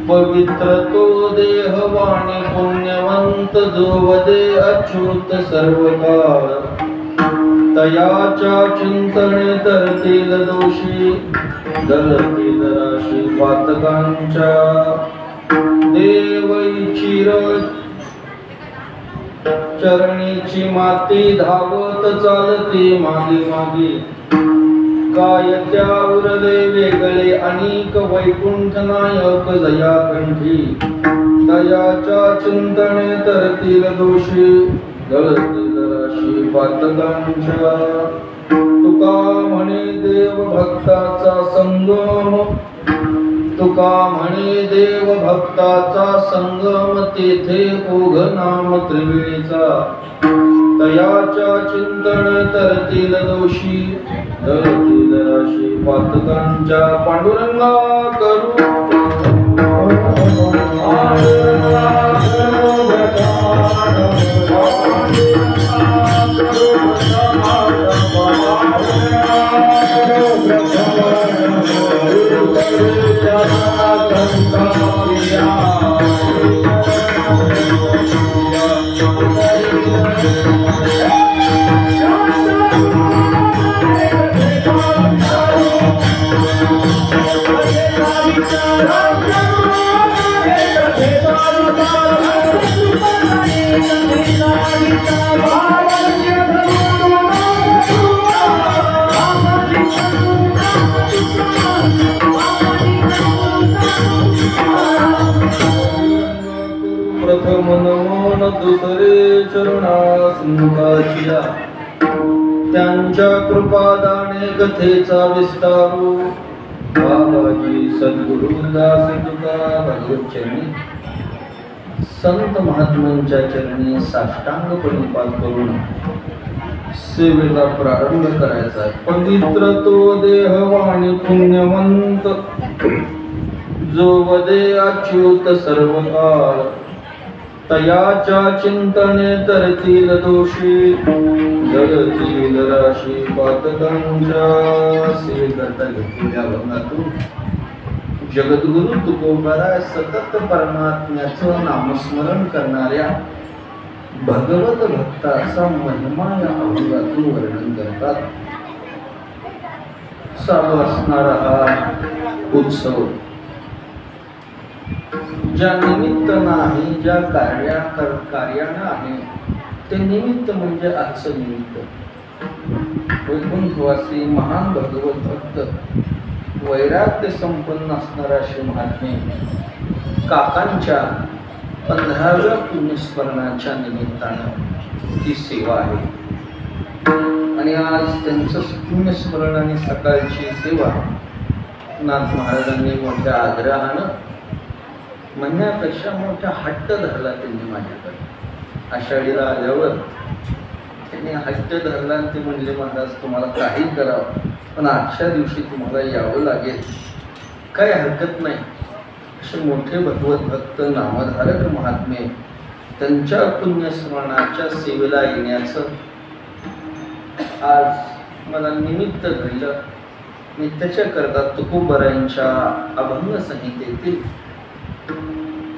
पवित्र तो देह वाणी पुण्यवंत जो वदे अच्युत सर्वकाळ तयाच्या चिंतने तरतील दोषी दलतील राशी पातकांच्या देवैचिर चरणीची माती धावत चालते मागे मागे काय त्या उरले वेगळे अनेक वैकुंठ नायक दयाकंठी दयाच्या चिंतने तरतील दोषी दळतील राशी पातकांच्या तुका म्हणे देव भक्ताचा संगम तुका म्हणे देव भक्ताचा संगम तेथे ओघ नाम त्रिवेणीचा तयाच्या चिंतने तरतील दोषी दळतील राशी पातकांच्या पांडुरंगा करू सख मन दुसरे चरणास मुखाचिया त्यांच्या कृपादाने कथेचा विस्तारू बाबाजी सद्गुरुदास तुका भगवच्चरणी संत महात्म्यांच्या चरणी साष्टांगपणे पाद करून सेवेला प्रारंभ करायचा आहे। पवित्र तो देह वाणी पुण्यवंत जो वदे अच्युत सर्वकाळ तयाच्या चिंतने तरतील दोषी जळतील राशी पातकांच्या सेवेकरता घेतलेल्या अभंगातून जगद्गुरु तुकोबाराय सतत परमात्म्याचं नामस्मरण करणाऱ्या भगवत भक्ताचा महिमा या अभंगातून वर्णन करतात। चालू असणारा हा उत्सव ज्या निमित्तानं आहे, ज्या कार्यानं आहे, ते निमित्त म्हणजे आजचं निमित्त वैकुंठवासी महान भगवत भक्त वैराग्य संपन्न असणारा श्री महात्मे काकांच्या 15व्या पुण्यस्मरणाच्या निमित्तानं ही सेवा आहे। आणि आज त्यांचं पुण्यस्मरण आणि सकाळची सेवा नाथ महाराजांनी मोठ्या आग्रहानं म्हणण्यापेक्षा मोठा हट्ट धरला त्यांनी माझ्याकडे। आषाढीला आल्यावर त्यांनी हट्ट धरला आणि ते म्हणले महाराज तुम्हाला काही करावं पण आजच्या दिवशी तुम्हाला यावं लागेल, काही हरकत नाही। असे मोठे भगवत भक्त नामधारक महात्मे त्यांच्या पुण्यस्मरणाच्या सेवेला येण्याचं आज मला निमित्त घडलं। मी त्याच्याकरता तुकोबारायांच्या अभंग संहितेतील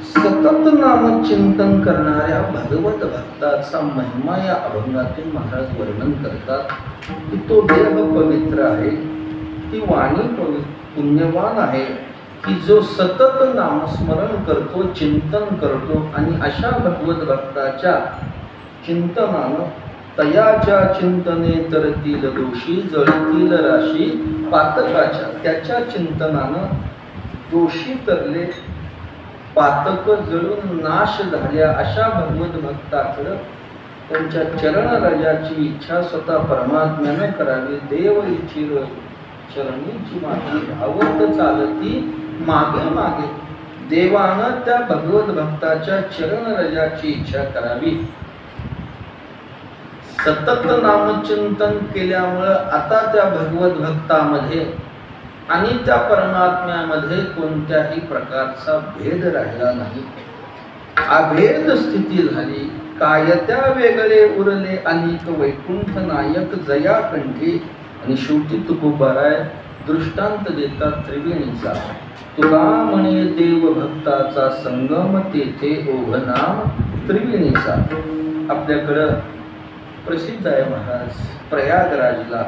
सतत नामचिंतन करणाऱ्या भगवत भक्ताचा महिमा या अभंगातून महाराज वर्णन करतात की तो देह पवित्र आहे, ती वाणी पुण्यवान आहे की जो सतत नामस्मरण करतो, चिंतन करतो आणि अशा भगवत भक्ताच्या चिंतनानं तयाच्या चिंतने तरतील दोषी जळतील राशी पातकाच्या त्याच्या चिंतनानं दोषी तरले पातक जळून नाश झाल्या अशा भगवत भक्ताकडं त्यांच्या चरण राजाची इच्छा स्वतः परमात्म्यानं करावी। देव इच्छिर चरणीची मागे धावत चालती मागे मागे देवानं त्या भगवत भक्ताच्या चरण राजाची इच्छा करावी। सतत नामचिंतन केल्यामुळं आता त्या भगवत भक्तामध्ये आणि त्या परमात्म्यामध्ये कोणत्याही प्रकारचा भेद राहिला नाही, अभेद स्थिती झाली। काय त्या वेगळे उरले अनेक वैकुंठ नायक जया कंठी। आणि शेवटी तुकोबाराय दृष्टांत देतात त्रिवेणीचा। तुका म्हणे देव भक्ताचा संगम तेथे ओघनाम त्रिवेणीचा। आपल्याकडं प्रसिद्ध आहे महाराज प्रयागराजला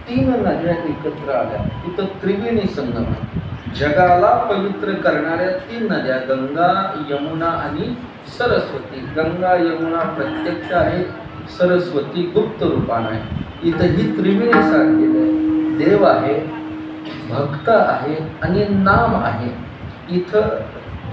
3 नद्या एकत्र आल्या, तिथं त्रिवेणी संगम आहे। जगाला पवित्र करणाऱ्या 3 नद्या गंगा यमुना आणि सरस्वती। गंगा यमुना प्रत्यक्ष आहे, सरस्वती गुप्त रूपाने आहे। इथं ही त्रिवेणी साधलेली आहे, देव आहे, भक्त आहे आणि नाम आहे। इथं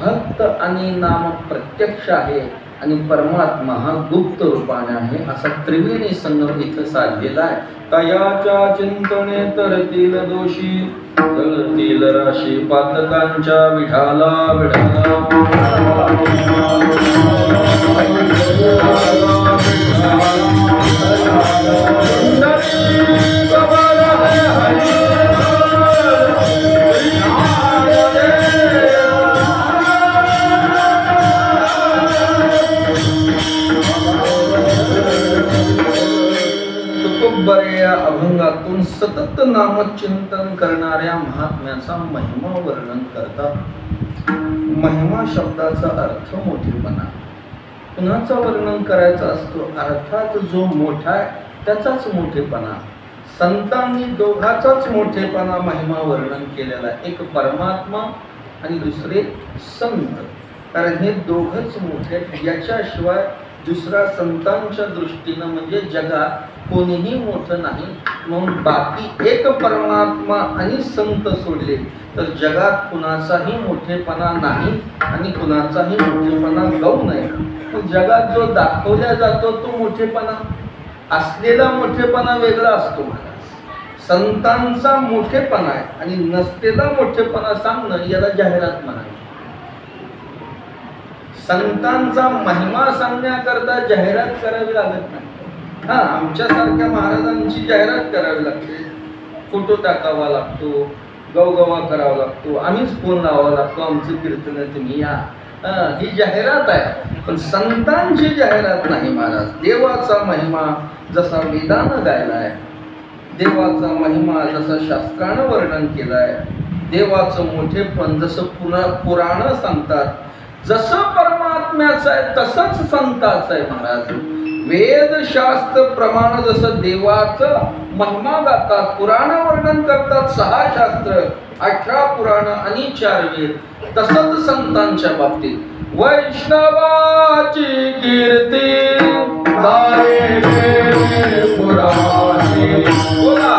भक्त आणि नाम प्रत्यक्ष आहे आणि परमात्मा हा गुप्त रूपाने आहे। असा त्रिवेणी संगम इथं साधलेला आहे। तयाच्या चिंतने तरतील दोषी जळतील राशी पातकांच्या विठाला विठाला। या अभंगातून सतत नामचिंतन करणाऱ्या महात्म्याचा महिमा वर्णन करतात। महिमा शब्दाचा अर्थ मोठेपणा, कुणाचा वर्णन करायचा असतो अर्थात जो मोठा आहे त्याचाच मोठेपणा। संतांनी दोघाचाच मोठेपणा महिमा वर्णन केलेला आहे, एक परमात्मा आणि दुसरे संत, कारण हे दोघच मोठे। याच्याशिवाय दुसरा संतांच्या दृष्टीनं म्हणजे जगात कोणीही मोठं नाही. म्हणून बाकी एक परमात्मा आणि संत सोडले तर जगात कुणाचाही मोठेपणा नाही आणि कुणाचाही मोठेपणा गौ नाही. पण जगात जो दाखवला जातो तो मोठेपणा, असलेला मोठेपणा वेगळा असतो महाराज. संतांचा मोठेपणा आहे आणि नसलेला मोठेपणा सांगणं याला जाहिरात म्हणावी. संतांचा महिमा सांगण्याकरता जाहिरात करावी लागत नाही. हा, आमच्यासारख्या महाराजांची जाहिरात करावी लागते, फोटो टाकावा लागतो, गवगवा करावा लागतो, आम्हीच फोन लावावा लागतो, आमचं कीर्तन तुम्ही या, ही जाहिरात आहे. पण संतांची जाहिरात नाही महाराज. देवाचा महिमा जसा वेदानं गायलाय, देवाचा महिमा जसा शास्त्रानं वर्णन केलाय, देवाचं मोठेपण जसं पुराण सांगतात, जसं परमात्म्याचं आहे तसंच संताचं आहे महाराज. वेद शास्त्र प्रमाण जसं देवाचं महिमा गातात, पुराण वर्णन करतात, 6 शास्त्र, 18 पुराण आणि 4 वेद, तसंच संतांच्या बाबतीत वैष्णवाची कीर्ती गाये पुराणे. बोला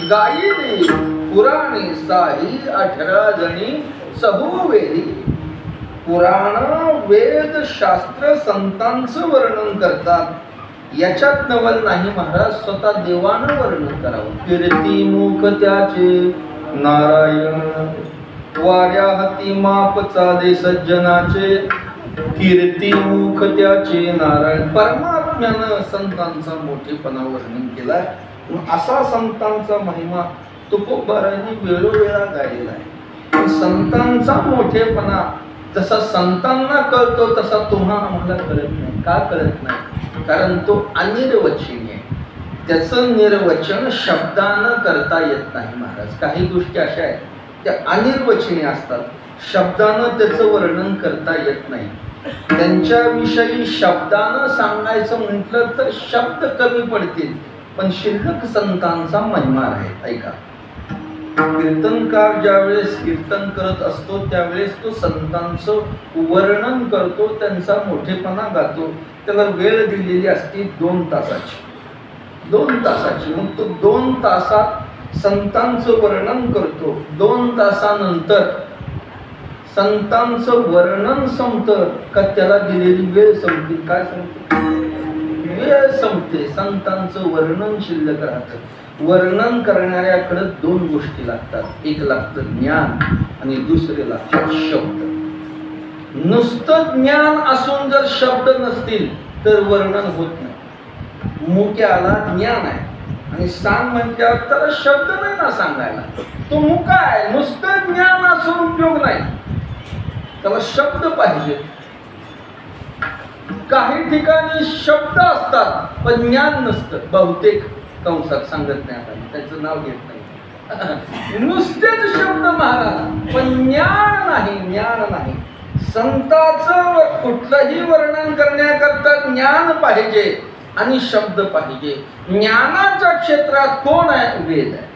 गायिनी पुराणी साही 18 जणी सबुवेदी. पुराण वेद शास्त्र संतांचं वर्णन करतात, याच्यात नवल नाही महाराज. स्वतः देवानं वर्णन करावं. कीर्ती मुख त्याचे नारायण, वाऱ्या हाती माप चाले सज्जनाचे. कीर्ती मुख त्याचे नारायण. परमात्म्यानं संतांचा मोठेपणा वर्णन केलाय. असा संतांचा महिमा तुकोबारांनी वेळोवेळा गायलेला आहे. संतांचा मोठेपणा जसा संतांना कळतो तसा तुम्हा आम्हाला कळत नाही. का कळत नाही? कारण तो अनिर्वचनीय आहे. त्याचं निर्वचन शब्दानं करता येत नाही महाराज. काही गोष्टी अशा आहेत त्या अनिर्वचनीय असतात, शब्दानं त्याचं वर्णन करता येत नाही. त्यांच्याविषयी शब्दानं सांगायचं म्हटलं तर शब्द कमी पडतील, पण शिल्लक संतांचा महिमा आहे. ऐका, कीर्तनकार ज्यावेळेस कीर्तन करत असतो त्यावेळेस तो संतांचं वर्णन करतो, त्यांचा मोठेपणा गातो. त्याला वेळ दिलेली असते 2 तासाची. 2 तासाची. मग तो 2 तासात संतांचं वर्णन करतो. 2 तासानंतर संतांचं वर्णन संपतं का त्याला दिलेली वेळ संपते? काय संपते? वेळ संपते. संतांचं वर्णन शिल्लक राहतं. वर्णन करणाऱ्याकडे 2 गोष्टी लागतात. एक लागतं ज्ञान आणि दुसरे लागतात शब्द. नुसतं ज्ञान असून जर शब्द नसतील तर वर्णन होत नाही. मुक्याला ज्ञान आहे आणि सांग म्हणल्यावर त्याला शब्द नाही ना सांगायला. तो मुका आहे. नुसतं ज्ञान असून उपयोग नाही, त्याला शब्द पाहिजे. काही ठिकाणी शब्द असतात पण ज्ञान नसतं. बहुतेक कंसात सांगत नाही, आपण त्याचं नाव घेत नाही. नुसतेच शब्द महाराज पण ज्ञान नाही, ज्ञान नाही. संताचं कुठलंही वर्णन करण्याकरता ज्ञान पाहिजे आणि शब्द पाहिजे. ज्ञानाच्या क्षेत्रात कोण आहे? वेद आहे.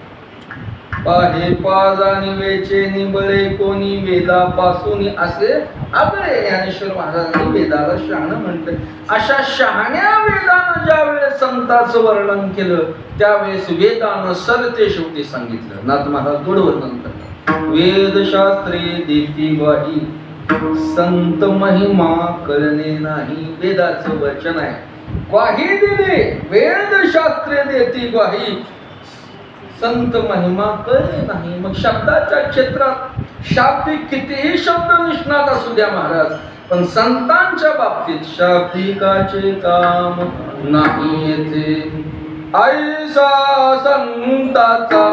पाहे पाज आणि वेचे निबळे कोणी वेदापासून असे आगळे. ज्ञानेश्वर महाराजांनी वेदाला शहाणं म्हटलं. अशा शहाण्या वेदानं ज्या वेळेस संताचं वर्णन केलं त्यावेळेस वेदानं सरते शेवटी सांगितलं. नाथ महाराज गोड वर्णन करतात. वेदशास्त्रे देती ग्वाही संत महिमा करणे नाही. वेदाचं वचन आहे. ग्वाही दिली, वेदशास्त्रे देती ग्वाही संत महिमा करणे नाही. मग शब्दाच्या क्षेत्रात शाब्दिक कितीही शब्द निष्णात असू द्या महाराज, पण संतांच्या बाबतीत शाब्दिकाचे काम नाही येते. ऐसा संताचा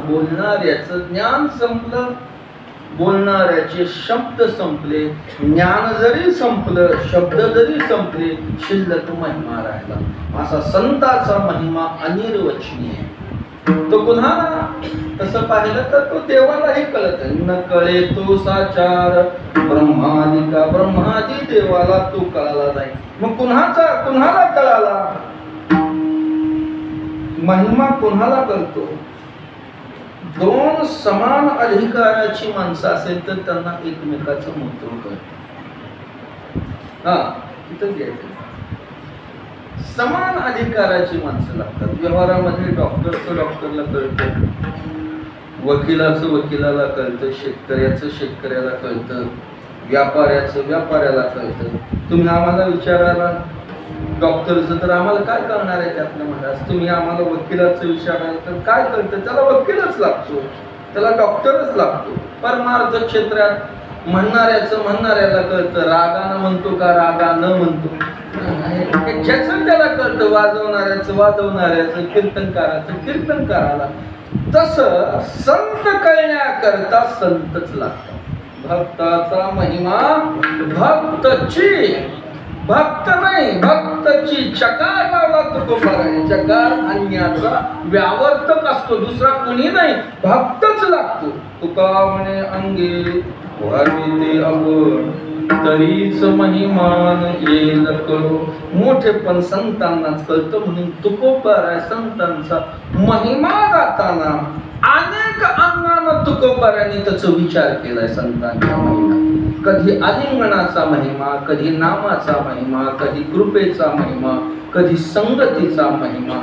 बोलणाऱ्याचं ज्ञान संपलं, बोलणाऱ्याचे शब्द संपले. ज्ञान जरी संपलं, शब्द जरी संपले, शिल्लक महिमा राहिला. असा संताचा महिमा अनिर्वचनीय. तो पुन्हा तसं पाहिलं तर तो देवालाही कळत. न कळे तो साचार ब्रह्मादिका, ब्रह्मादी देवाला तो कळाला नाही. मग कुणाला कळाला? महिमा कुणाला कळतो? दोन समान अधिकाराची माणसं असेल तर त्यांना एकमेकाचं महत्व कळतं. इथं घ्यायचं. समान अधिकाराची माणसं लागतात. व्यवहारामध्ये डॉक्टरचं डॉक्टरला कळतं, वकिलाचं वकिलाला कळतं, शेतकऱ्याचं शेतकऱ्याला कळतं, व्यापाऱ्याचं व्यापाऱ्याला कळतं. तुम्ही आम्हाला विचारायला डॉक्टरचं तर आम्हाला काय करणार आहे त्यातलं महाराज? तुम्ही आम्हाला वकिलाचं विचाराल तर काय कळतं? त्याला वकीलच लागतो, त्याला डॉक्टरच लागतो. परमार्थ क्षेत्रात म्हणणाऱ्याला कळतं, रागानं म्हणतो का रागानं म्हणतो, ज्याचं त्याला कळतं. वाजवणाऱ्याचं कीर्तनकाराचं कीर्तनकाराला. तसं संत कळण्याकरता संतच लागतात. भक्ताचा महिमा भक्तची, भक्त नाही भक्तची. चकार लावला तुकोबाराने. चकार अन्याचा व्यावर्तक असतो, दुसरा कोणी नाही, भक्तच लागतो. तुका म्हणे अंगे वाढविते आपण तरीच महिमान येईल कळो. मोठे पण संतांनाच कळतं म्हणून तुकोबाराय संतांचा महिमा गाताना अनेक अंगानं तुकोबाराने त्याचा विचार केलाय. संतांच्या महिमा कधी आलिंगनाचा महिमा, कधी नामाचा महिमा, कधी कृपेचा महिमा, कधी संगतीचा महिमा,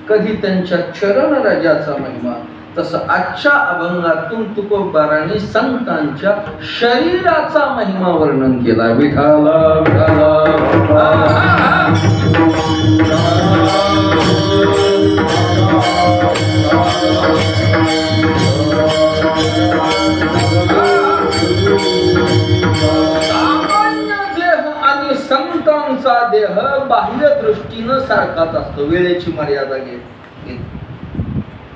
कधी त्यांच्या चरण राजाचा महिमा. तसं आजच्या अभंगातून तुकोबाराने संतांच्या शरीराचा महिमा वर्णन केला. विठाला सामान्य देह आणि संतांचा देह बाह्य दृष्टीनं सारखाच असतो, वेळेची मर्यादा घेत.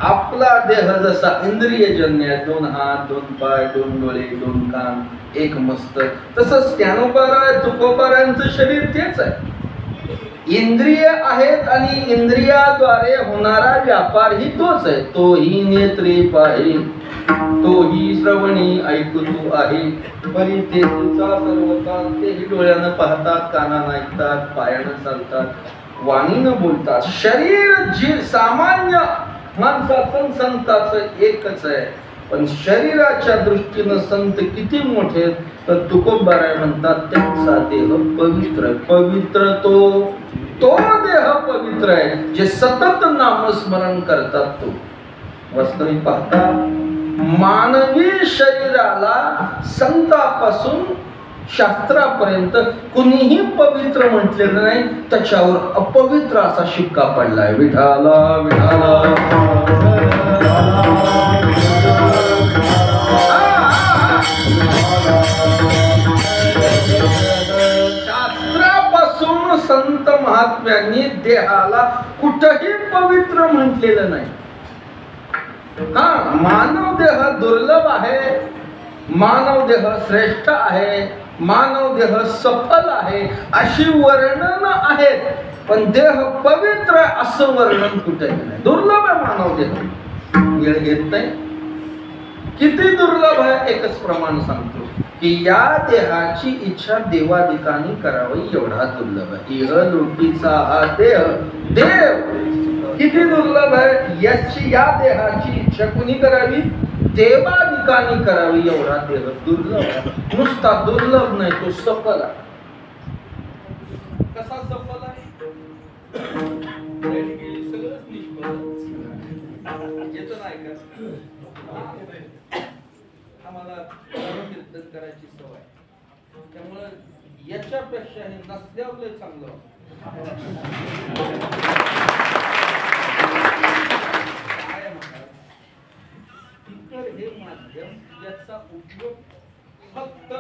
आपला देह जसा इंद्रियजन्य आहे, 2 हात 2 पाय 2 डोळे 2 कान 1 मस्तक, तसंच ज्ञानोबारा तुकोबारांचं शरीर तेच आहे. इंद्रिय आहेत आणि इंद्रियाद्वारे होणारा व्यापार ही तोच आहे. तोही नेत्री पाहे, तोही श्रवणी ऐकतो आहे. परी ते तुझा सर्वता, तेही डोळ्यानं पाहतात, कानानं ऐकतात, पायानं चालतात, वाणीनं बोलतात. शरीर जी सामान्य माणसाचं संताचं एकच आहे, पण शरीराच्या दृष्टीनं संत किती मोठे तर तुकोबाराय म्हणतात त्यांचा देह पवित्र. पवित्र तो देह पवित्र आहे जे सतत नामस्मरण करतात. तो वास्तविक पाहता मानवी शरीराला संतापासून शास्त्रापर्यंत कुणीही पवित्र म्हटलेलं नाही, त्याच्यावर अपवित्र असा शिक्का पडलाय. विठाला विठाला शास्त्रापासून संत महात्म्यांनी देहाला कुठेही पवित्र म्हटलेलं नाही. मानव देह दुर्लभ आहे, मानव देह श्रेष्ठ आहे, मानव देह सफल आहे अशी वर्णन आहेत, पण देह पवित्र असं वर्णन कुठे नाही. दुर्लभ आहे मानव देह, वेळ घेत नाही. किती दुर्लभ आहे एकच प्रमाण सांगतो की या देहाची इच्छा देवादिकांनी करावी एवढा दुर्लभ आहे. इह लोकीचा हा देव किती दुर्लभ आहे. याची या देहाची इच्छा कुणी करावी, देवादिकांनी करावी एवढा देह दुर्लभ आहे. नुसता दुर्लभ नाही, तो सफल आहे. कसा सफल आहे, सगळंच निष्फळ येत नाही का. आम्हाला कीर्तन करायची सवय, त्यामुळे याच्यापेक्षा हे नसल्यावर चांगलं. हे माध्यम याचा उपयोग फक्त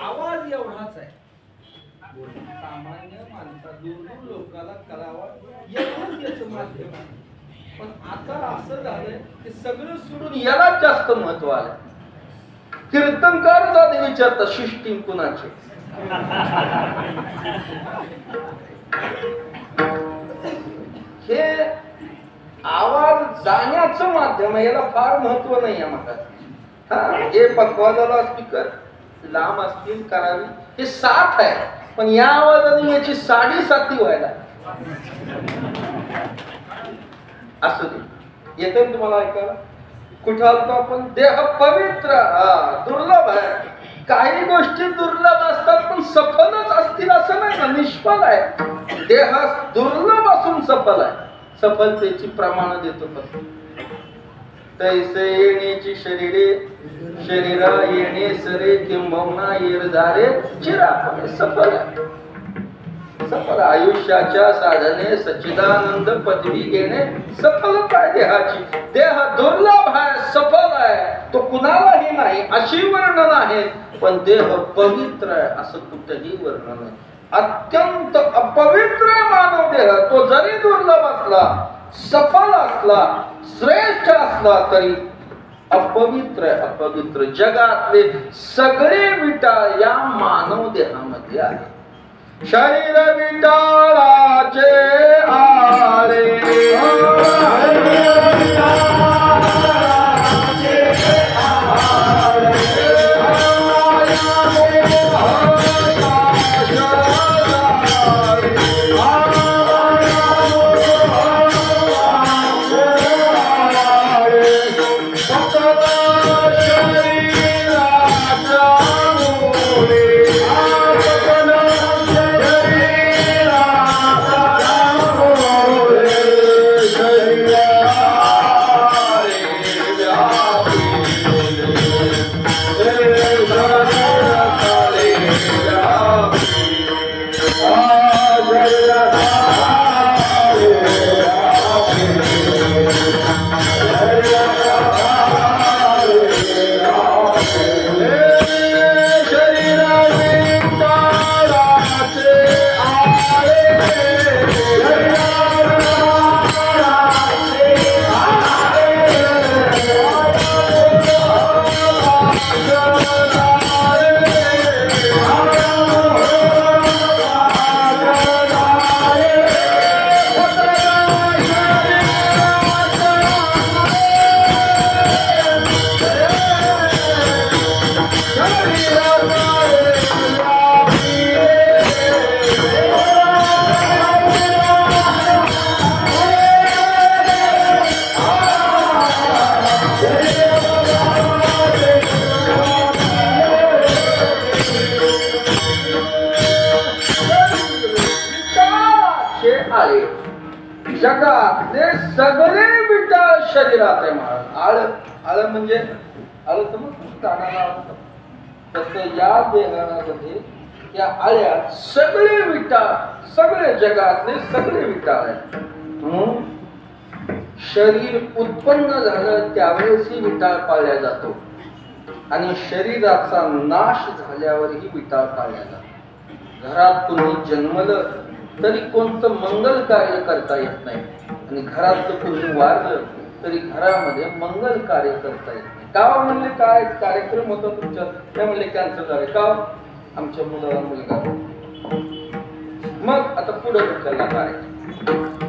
आवाज एवढाच आहे. सामान्य माणसा दूर लोकांना करावा एवढंच याचं माध्यम आहे. पण आता असं झालंय की सगळं सोडून याला जास्त महत्व आलं. कीर्तनकार जाते विचारतात सृष्टी कुणाची. हे आवाज जाण्याचं माध्यम आहे, याला फार महत्व नाही आहे. हे पकवाजाला स्पीकर लांब असतील करावी, हे 7 आहे, पण या आवाजाने याची 7.5 व्हायला असं येत तुम्हाला ऐकायला. कुठं आलतो आपण, देह पवित्र दुर्लभ आहे. काही गोष्टी दुर्लभ असतात पण सफलच असतील असं नाही ना, निष्फळ आहे. देह दुर्लभ असून सफल आहे. सफलतेची प्रमाण देतो. तैसे येण्याची शरीरे शरीरा येणे सरे किंबहुना येरधारे चिरापणे सफल आहे. सफल आयुष्याच्या साधने सच्चिदानंद पदवी घेणे सफलता आहे देहाची. देह दुर्लभ आहे, सफल आहे, तो कुणालाही नाही अशी वर्णन आहे. पण देह पवित्र आहे असं कुठेही वर्णन आहे. अत्यंत अपवित्र मानव देह, तो जरी दुर्लभ असला, सफल असला, श्रेष्ठ असला तरी अपवित्र अपवित्र जगातले सगळे विटाळ या मानव देहामध्ये आहे. शरीर विटाळाचे आळे जगातले सगळे विटाळ शरीरात आहे महाराज. आळ आळ म्हणजे आळ समज तसं या देहामध्ये या आळ्यात सगळे विटाळ सगळे जगातले सगळे विटाळ आहेत. शरीर उत्पन्न झालं त्यावेळेसही विटाळ पाळल्या जातो आणि शरीराचा नाश झाल्यावरही विटाळ पाळल्या जातो. घरात कुणी जन्मलं तरी कोणतं मंगल कार्य करता येत नाही आणि घरात कुणी वारलं तरी घरामध्ये मंगल कार्य करता येत नाही. का म्हणले काय कार्यक्रम होता तुमच्या त्या म्हणले कॅन्सल झाले का आमच्या मुलाला मुलगा मग आता पुढे ढकलला कार्यक्रम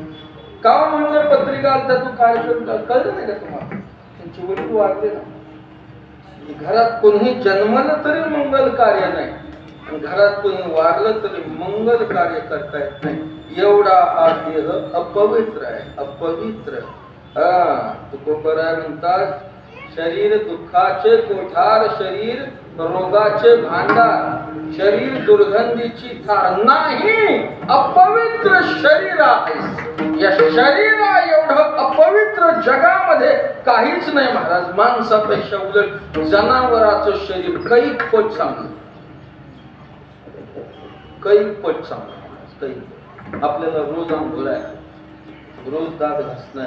का म्हणलं पत्रिका आलता तू कार्यक्रम कळलं नाही का तुम्हाला त्यांची वडील वारले ना. घरात कोणी जन्मलं तरी मंगल कार्य नाही घरात कोणी वारलं तरी मंगल कार्य करता येत नाही. एवढा हा देह अपवित्र आहे अपवित्र. तुकोबराय म्हणतात शरीर दुःखाचे कोठार शरीर रोगाचे भांडार शरीर दुर्गंधीची थार नाही अपवित्र शरीर आहे. या शरीरा एवढं अपवित्र जगामध्ये काहीच नाही महाराज. माणसापेक्षा उलट जनावराचं शरीर कैक पट चांगलं कैक पट चांगलं कैक. आपल्याला रोज आंघोळ आहे रोज दात घासणं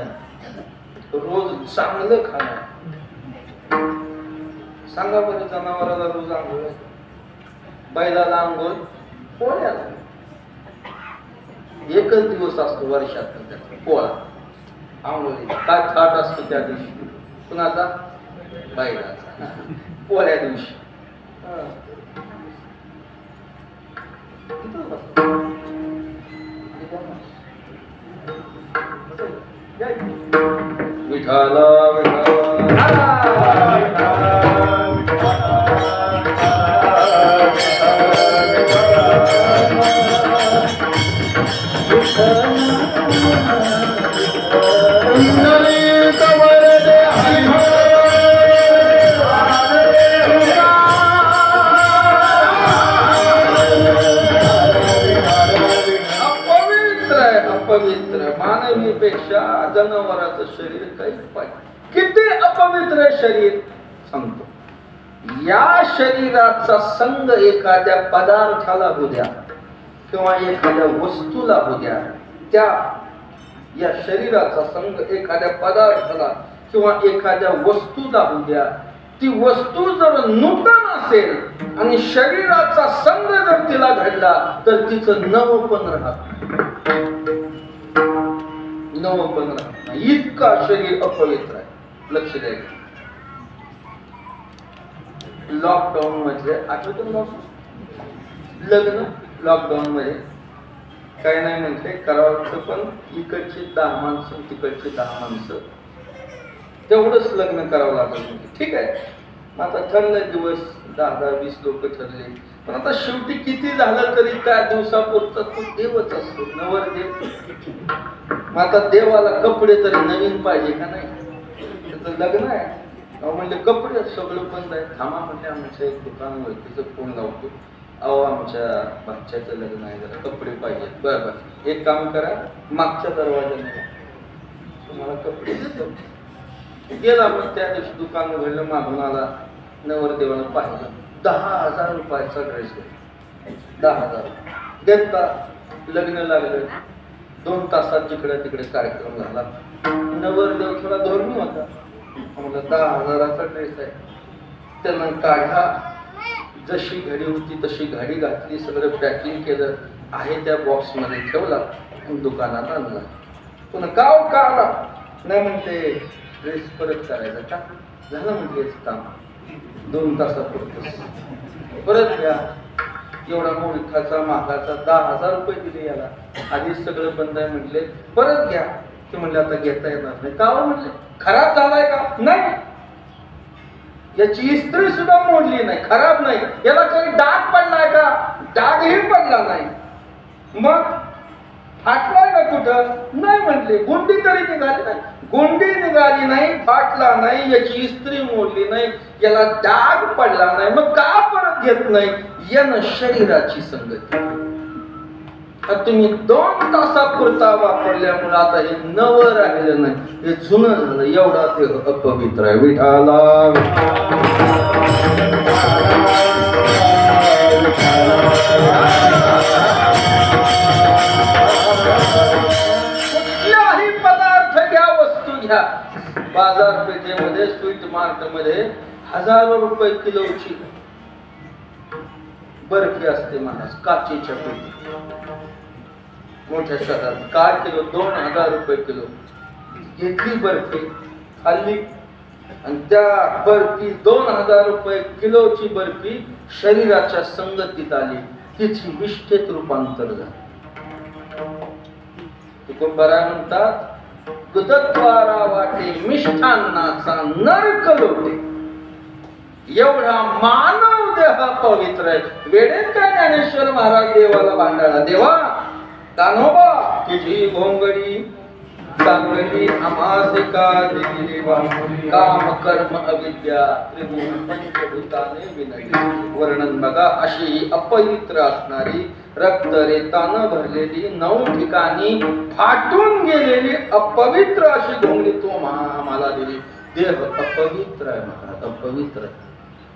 रोज चांगलं खाणं. सांगा बरं जनावराला रोज आंघोळ आहे बैलाला आंघोळ पोळ्याला एकच दिवस असतो वर्षात पोळा आंघोळी काय थाट असतो त्या दिवशी कुणाचा बैलाचा पोळ्या दिवशी. विठाला अपवित्र मानवीपेक्षा जनावराचं शरीर काही पाहिजे. किती अपवित्र शरीर सांगतो. या शरीराचा संग एखाद्या पदार्थाला होऊ द्या किंवा एखाद्या वस्तूला होऊ द्या. त्या या शरीराचा संग एखाद्या पदार्थाला किंवा एखाद्या वस्तूला होऊ द्या. ती वस्तू जर नूतन असेल आणि शरीराचा संग जर तिला घडला तर तिचं नवपण राहत नवपण राहत. इतका शरीर अपवित्र आहे. लक्ष द्यायचं. लॉकडाऊन मध्ये आठवतं लग्न लॉकडाऊन मध्ये काय नाही म्हणते करावं, पण इकडची 10 माणसं तिकडची 10 माणसं तेवढंच लग्न करावं लागलं. ठीक आहे, आता ठरले दिवस 10-20 लोक ठरले, पण आता शेवटी किती झालं तरी त्या दिवसापुरता तो देवच असतो, नवरदेव. मग आता देवाला कपडे तरी नवीन पाहिजे का नाही? त्याचं लग्न आहे म्हणजे कपडे सगळं बंद आहे. थांबा म्हणजे आमच्या एक दुकान तिथं फोन लावतो, अहो आमच्या भाच्याचं लग्न आहे, जरा कपडे पाहिजेत. बरं एक काम करा, मागच्या दरवाजाने तुम्हाला कपडे देतो. गेला मग त्या दिवशी दुकान उघडलं, मागून आला, नवरदेवानं पाहिलं 10,000 रुपयाचा ड्रेस आहे. 10,000 घेतला, लग्न लागलं. 2 तासात जिकडे तिकडे कार्यक्रम झाला. नवरदेव थोडा धोरणी होता, म्हणलं 10,000चा ड्रेस आहे. त्यानं काढा, जशी घडी होती तशी घडी घातली, सगळं पॅकिंग केलं, आहे त्या बॉक्स मध्ये ठेवला, दुकानात आणला. पुन्हा काव का आला नाही म्हणते, ड्रेस परत करायचा का? झालं म्हटले काम 2 तासापुरतं परत घ्या. एवढा मोठा महागाचा 10,000 रुपये दिले याला, आधीच सगळं बंद आहे म्हटले, परत घ्या. ते म्हणले आता घेता येणार नाही. का म्हणले, खराब झालाय का? नाही, याची इस्त्री सुद्धा मोडली नाही, खराब नाही. याला काही डाग पडलाय का? डागही पडला नाही. मग फाटलाय का कुठं? नाही म्हटले. गुंडी तरी निघाली नाही? गुंडी निघाली नाही, फाटला नाही, याची इस्त्री मोडली नाही, याला डाग पडला नाही. मग का परत घेत नाही? यानं शरीराची संगती. तुम्ही 2 तासापुरता वापरल्यामुळे आता हे नवं राहिलं नाही, हे जुनं झालं. एवढा ते अपवित्र आहे. विठाला कुठलाही पदार्थ घ्या, वस्तू घ्या, बाजारपेठेमध्ये स्वीट मार्ट मध्ये हजारो रुपये किलोची बर्फी असते महाराज, काचेच्या पेटी. मोठ्या शहरात काय किलो? 2,000 रुपये किलो. घेतली बर्फी, खाल्ली, आणि त्या बर्फी 2,000 रुपये किलोची बर्फी शरीराच्या संगतीत आली, तिची विष्ठेत रूपांतर झालं. तुकोबारा म्हणतात, दुधद्वारा वाटे मिष्ठान्नाचा नरक लोटे. एवढा मानव देह पवित्र आहे. वेळेत काय ज्ञानेश्वर महाराज देवाला भांडायला, देवा दानोबा तुझी घोंगडी चांगली आमासिका दिली, काम कर्म अविद्या त्रिभुवन पंचभूताने विनयी. वर्णन बघा, अशी अपवित्र असणारी, रक्त रेतानं भरलेली, 9 ठिकाणी फाटून गेलेली अपवित्र अशी घोंगडी तो आम्हाला दिली. देह अपवित्र आहे महाराज, अपवित्र.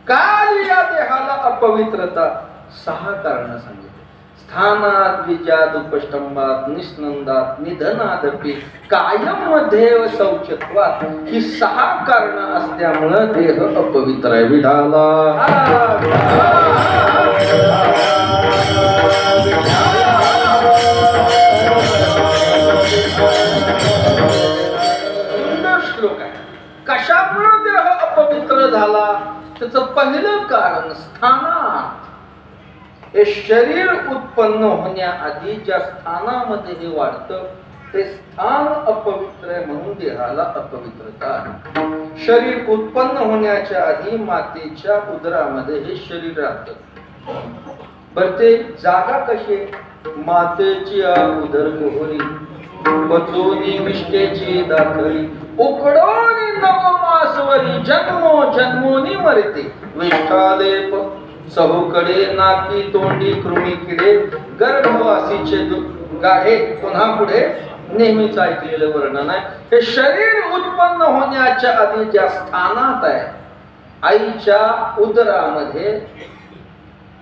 काल या देहाला अपवित्रता 6 कारण सांगितली. स्थानात विजात उपष्टंभात निस्नंदात निधनादपी कायम देव शौचत्वात. ही 6 कारण असल्यामुळे देह अपवित्र आहे. विठाला श्लोक आहे. कशामुळे देह अपवित्र झाला? त्याचं पहिलं कारण स्थानात. हे शरीर उत्पन्न होण्याआधी ज्या स्थानामध्ये हे वाढतं ते स्थान अपवित्र आहे, म्हणून देहाला अपवित्रता आहे. शरीर उत्पन्न होण्याच्या आधी मातेच्या उदरामध्ये हे शरीर राहतं. बर ते जागा कशी? मातेची उदर गोहरी, बचोनी विष्टेची दाखरी, उकडोनी नवमासवरी, जन्मो जन्मोनी मरते. विष्ठालेप चहूकडे नाकी तोंडी कृमी किडे, गर्भवासीचे गाढे. पुन्हा पुढे नेहमीच ऐकलेलं वर्णन आहे. हे शरीर उत्पन्न होण्याच्या आधी ज्या स्थानात आहे, आईच्या उदरामध्ये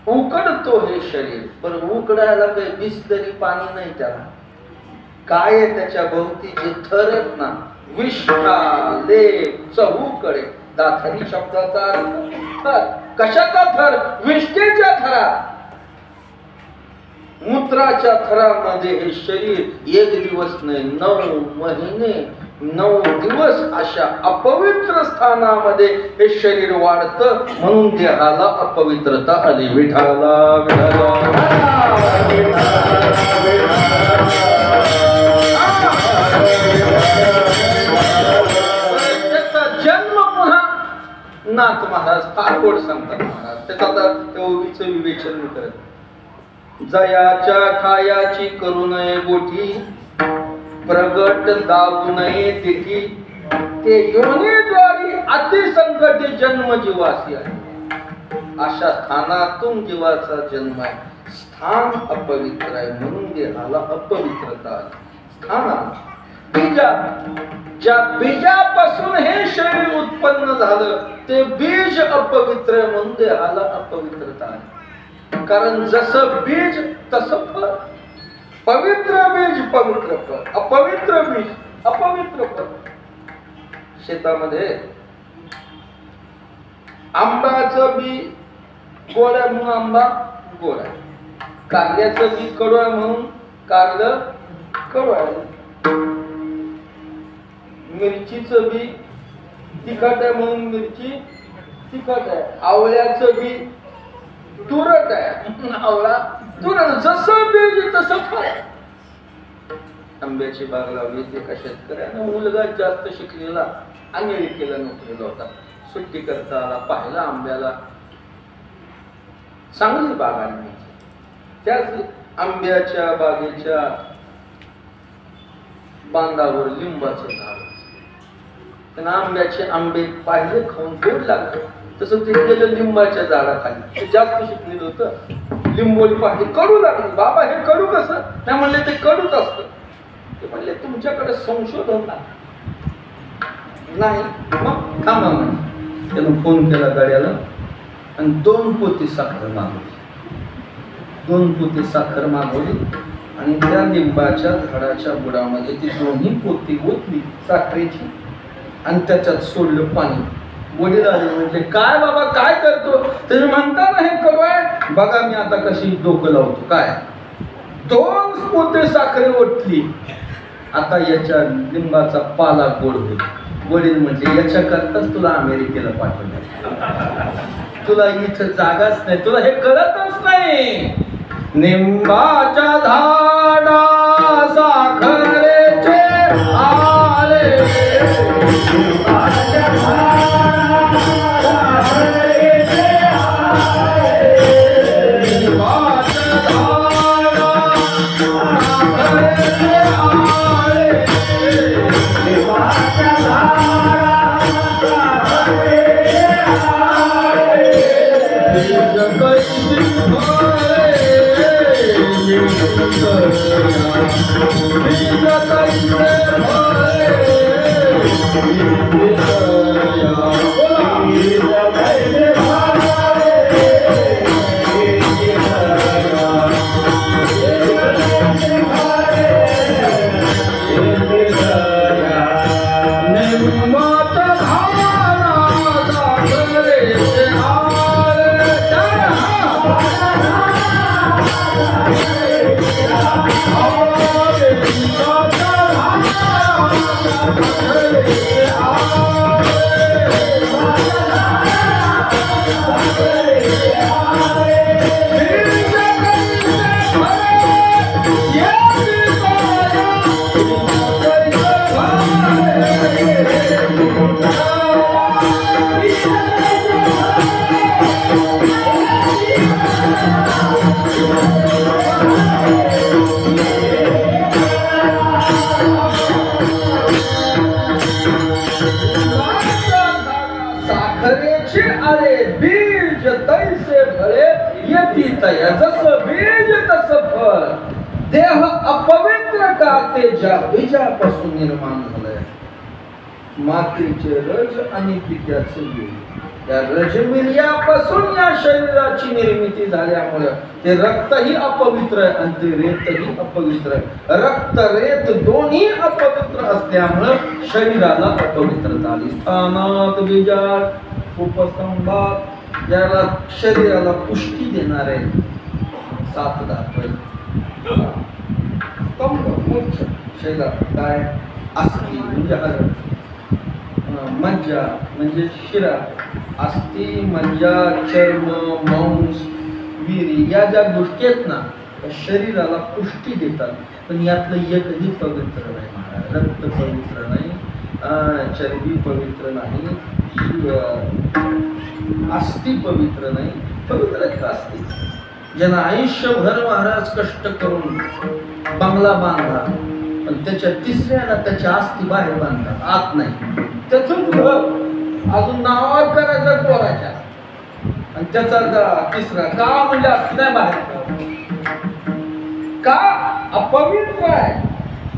उकडतो हे शरीर. पण उकडायला काही बिस्लरी पाणी नाही त्याला. काय आहे त्याच्या भोवती जे थर आहेत ना, विष्ठा लेप चहूकडे. दाथरी शब्दाचा अर्थ कशाचा थर? विष्ठेच्या थरात, मूत्राच्या थरामध्ये हे शरीर 1 दिवस नाही 9 महिने 9 दिवस अशा अपवित्र स्थानामध्ये हे शरीर वाढतं, म्हणून देहाला अपवित्रता आली. विठाला त्याचा जन्म पुन्हा नाथ महाराज फार गोड सांगतात. महाराज त्याचा ओवीचं विवेचन मी करत. जयाच्या ठायाची करू नये गोठी, प्रगट दाबू नये तिथी, ते योनीद्वारी अतिसंकटी जन्म जीवासी आहे. अशा स्थानातून जीवाचा जन्म आहे. स्थान अपवित्र आहे, म्हणून देहाला अपवित्रता आहे. स्थान बीजा, ज्या बीजापासून हे शरीर उत्पन्न झालं ते बीज अपवित्र आहे, म्हणून देहाला अपवित्रता आहे. कारण जसं बीज तसं फळ. पवित्र बीज पवित्र फळ, अपवित्र बीज अपवित्र फळ. शेतामध्ये आंब्याचं बी गोड आहे म्हणून आंबा गोड आहे, कारल्याचं बी कडू आहे म्हणून कारलं कडू आहे, मिरचीचं बी तिखट आहे म्हणून मिरची तिखट आहे, आवळ्याचं बी तुरट आहे आवळा तुरट. जसं बीज तसं फळ. आंब्याची बाग लावली ते एका शेतकऱ्यानं, मुलगा जास्त शिकलेला अमेरिकेला नोकरीला होता. सुट्टी करता आला, पाहिला आंब्याला चांगली बाग आहे. त्याच आंब्याच्या बागेच्या बांधावर लिंबाचं झाड. त्यांना आंब्याचे आंबे पाहिले, खाऊन गोड लागले. तसं ते गेलं लिंबाच्या झाडाखाली. ते जास्त शिकलेलं होतं. लिंबोली पाहिजे, कडू लागली. बाबा हे कडू कसं? नाही म्हणले ते कडूच असतं. ते म्हणले तुमच्याकडे संशोधन नाही. मग थांबा म्हणे. त्यानं फोन केला गाड्याला आणि 2 पोती साखर मागवली. 2 पोती साखर मागवली आणि त्या लिंबाच्या झाडाच्या बुडामध्ये ती दोन्ही पोती ओतली साखरेची आणि त्याच्यात सोडलं पाणी. वडील आले, म्हणजे काय बाबा काय करतो? तुम्ही म्हणता ना हे कडू आहे, बघा मी आता कशी डोकं लावतो. काय 2 पोते साखर ओतली, आता याच्या लिंबाचा पाला गोड होईल. वडील म्हणजे याच्या करताच तुला अमेरिकेला पाठवलं, तुला इथं जागाच नाही, तुला हे कळतच नाही. निंबाच्या झाडा साखरेचे आले, निंबाच्या झाडा साखरेचे आले, निंबाच्या झाडा साखरेचे आले, निंबाच्या झाडा साखरेचे आले. जसं बीज तसं फळ. देह अपवित्र का ते ज्या बीजापासून निर्माण झालंय. मातीचे रज आणि पित्याचे बीज, त्या रजमिर्यापासून या शरीराची निर्मिती झाल्यामुळे ते रक्तही अपवित्र आहे आणि ते रेतही अपवित्र आहे. रक्त रेत दोन्ही अपवित्र असल्यामुळे शरीराला अपवित्रता आली. स्थानात बीजात उपस्तंभात, ज्याला शरीराला पुष्टी देणारे 7 धातू स्तंभ. शरीरात काय अस्थि म्हणजे हरण, मज्जा म्हणजे शिरा, अस्थि मज्जा चर्म मांस वीर्य या ज्या गोष्टी आहेत ना त्या शरीराला पुष्टी देतात, पण यातलं एकही पवित्र नाही महाराज. रक्त पवित्र नाही, चरबी पवित्र नाही, अस्थि पवित्र नाही. पवित्र का अस्थि? ज्यांना आयुष्यभर महाराज कष्ट करून बंगला बांधला, पण त्याच्या तिसऱ्याला त्याच्या अस्थि बाहेर बांधला, आत नाही. त्याचं अजून नावावर करायचं पोराच्या, आणि त्याचा तिसरा का म्हणजे अस्थि नाही बाहेर का? अपवित्र आहे.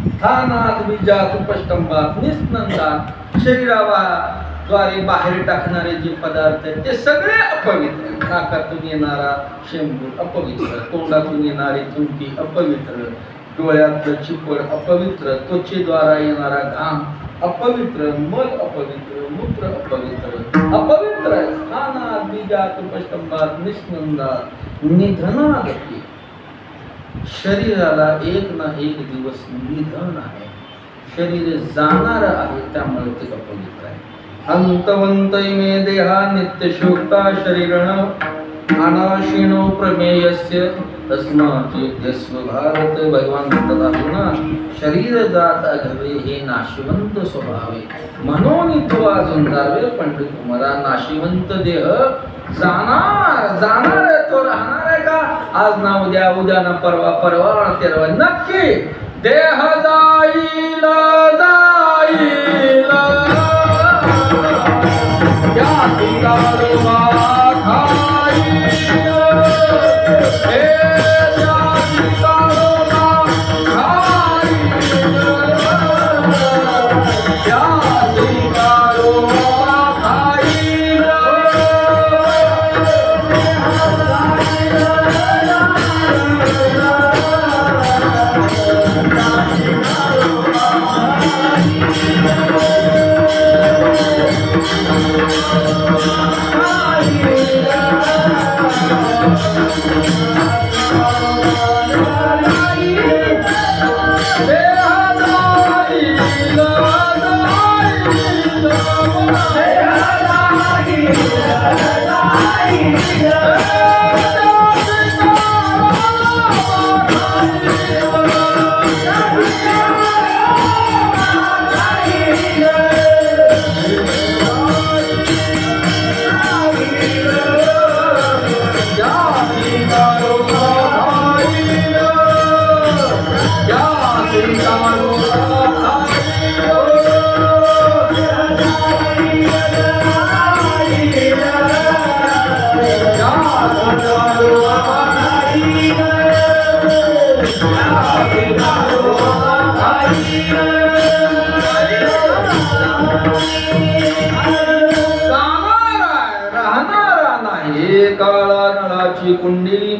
स्थानात बीजात उपष्टंभात निस्नंदात शरीराद्वारे बाहेर टाकणारे जे पदार्थ आहेत ते सगळे अपवित्र. नाकातून येणारा शेंबूड अपवित्र, तोंडातून येणारी थुंकी अपवित्र, डोळ्यातलं चिपळ अपवित्र, त्वचेद्वारा येणारा घाम अपवित्र, मल अपवित्र, मूत्र अपवित्र, अपवित्र आहे. स्थानात बीजात उपष्टंभात निस्नंदात निधनागती. शरीराला एक ना एक दिवस निधन आहे, शरीर जाणार आहे, त्यामुळे ते अपवित्र आहे. अंतवंत मे देहा नित्यशोक्ता शरीरण अनाशिनो प्रमेयस्य तस्माच्चेत्यस्व भारत. भगवान म्हणतात शरीर जात अघवे हे नाशिवंत स्वभावे, म्हणून तो अजून जावे पंडित मला. नाशिवंत देह जाणार आहे, तो राहणार आहे का? आज ना उद्या, उद्या ना परवा, परवा तेरवा नक्की देह जाईल जाईल. या सिंगारोबा खाईल, हे या सिंगारोबा खाईल, या सिंगारोबा खाईल. कुंडी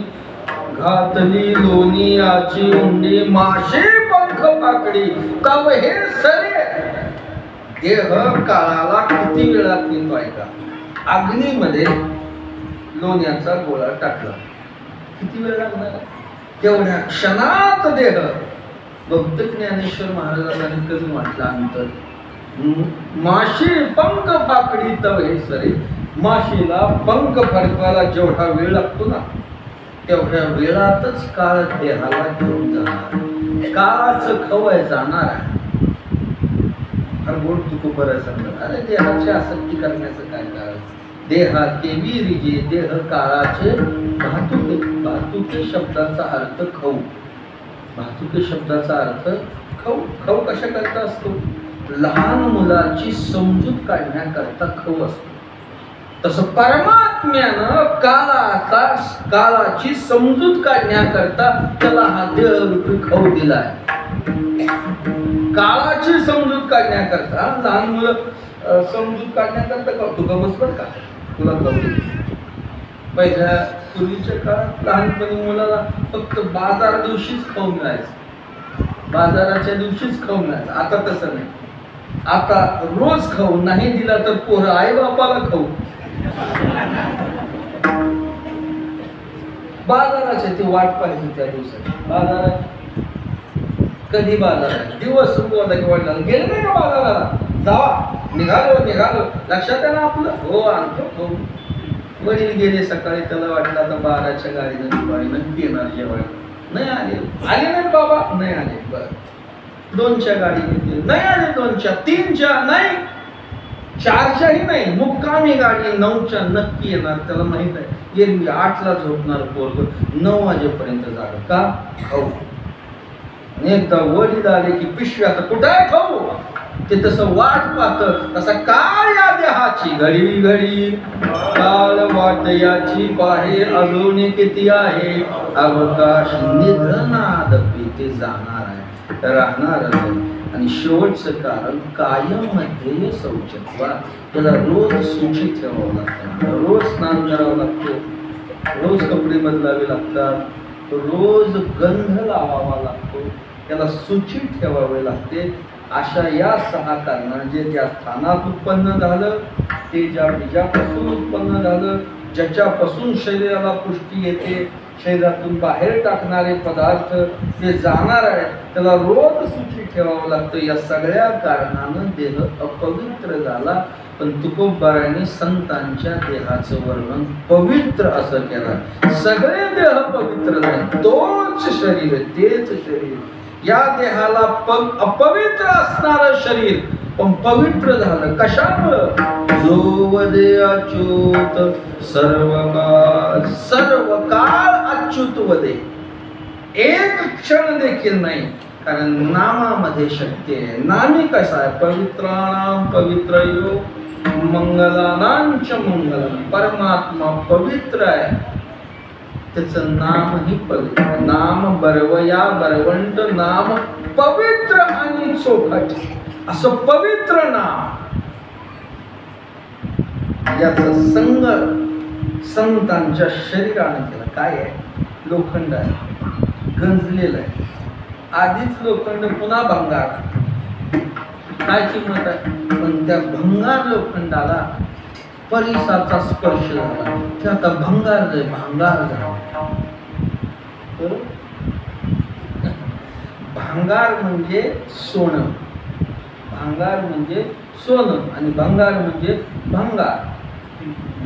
घातली लोणियाची उंडी, माशी पंख पाकडी कव हे सरे. देह काळाला किती वेळात निघतो ऐका. अग्नीमध्ये लोण्याचा गोळा टाकला, किती वेळ लागणार? तेवढ्या क्षणात देह. बहुतेक ज्ञानेश्वर महाराजांनी कधी म्हटलं अंतर, माशी पंख पाकडी तव हे सरे. माशीला पंख फडकवायला जेवढा वेळ लागतो ना तेवढ्या वेळातच काळ देहाला घेऊन जाणार. काळाचं खवय जाणार आहे. हर गोड तुको बरं सांगत, अरे देहाची आसक्ती करण्याचं काय कारण? देहा केवी रिजे, देह काळाचे वाहतुके. वाहतुके शब्दाचा अर्थ खाऊ. वाहतुके शब्दाचा अर्थ खाऊ. खाऊ कशा करता असतो? लहान मुलाची समजूत काढण्याकरता खाऊ असतो. तसं परमात्म्यानं काळाची समजूत काढण्याकरता त्याला हा देहरूपी खाऊ दिलाय. काळाची समजूत काढण्याकरता लहान मुलं समजूत काढण्याकरता तुका बसवर का तुला खाऊ. पहिल्या पूर्वीच्या काळात लहानपणी मुलाला फक्त बाजार दिवशीच खाऊ मिळायचं, बाजाराच्या दिवशीच खाऊ मिळायचं. आता तसं नाही. आता रोज खाऊ नाही दिला तर पोरं आई बापाला खाऊ. बाजाराच्या ती वाट पाहिजे त्या दिवसात. बाजारात कधी बाजारात दिवस सुरू की वडिलांना गेले नाही का बाजाराला, जावा निघालो लक्षात आहे ना आपलं, हो आणतो हो. वडील गेले सकाळी, त्याला वाटलं आता 12च्या गाडीनं दुपारी नक्की येणार जेवायला, नाही आले नाही बाबा, नाही आले. बरं 2च्या गाडीने नाही आले, 2च्या 3च्या नाही, 4च्याही नाही, मुक्कामी गाडी 9च्या नक्की येणार. त्याला माहित आहे एरवी 8ला झोपणार पोरग 9 वाजेपर्यंत जाग का खाऊ. एकदा वडील आले की पिशवी आता कुठं आहे खाऊ, ते तसं वाट पाहत तसा काय या देहाची घडी घडी काल वाट याची पाहे अजून किती आहे अवकाश निधनाद ते जाणार आहे राहणार आहे. आणि शेवटचं कारण कायम मध्ये शौचत्वा, त्याला रोज सुची ठेवावं लागतं, रोज स्नान करावं लागतं, रोज कपडे बदलावे लागतात, रोज गंध लावावा लागतो, त्याला सुची ठेवावे लागते. अशा या 6 कारणांना जे त्या स्थानात उत्पन्न झालं, ते ज्या बीजापासून उत्पन्न झालं, ज्याच्यापासून शरीराला पुष्टी येते, शरीरातून बाहेर टाकणारे पदार्थ ते जाणार आहे, त्याला रोज सुची ठेवावं लागतं. या सगळ्या कारणानं देह अपवित्र झाला. पण तुकोबारायांनी संतांच्या देहाचं वर्णन पवित्र असं केलं. सगळे देह पवित्र नाही, तोच शरीर तेच शरीर. या देहाला अपवित्र असणारं शरीर पण पवित्र झालं कशामुळं, जो वदे अच्युत सर्व काळ अच्युत वदे, एक क्षण देखील नाही, कारण नामामध्ये शक्ती आहे. नामी कसा आहे, पवित्राणाम पवित्रयो मंगलानांच मंगलम, परमात्मा पवित्र आहे, त्याचं नामही पवित्र. नाम बरवया बरवंत, नाम पवित्र आणि चोखट, असं पवित्र नाम. याचा संग संतांच्या शरीराने केला. काय आहे, लोखंड आहे, गंजलेलं आहे, आधीच लोखंड पुन्हा भंगार, काय किंमत आहे. पण त्या भंगार लोखंडाला परिसाचा स्पर्श झाला, ते आता भंगार झाला. भांगार म्हणजे सोनं, भांगार म्हणजे सोनं, आणि भंगार म्हणजे भंगार.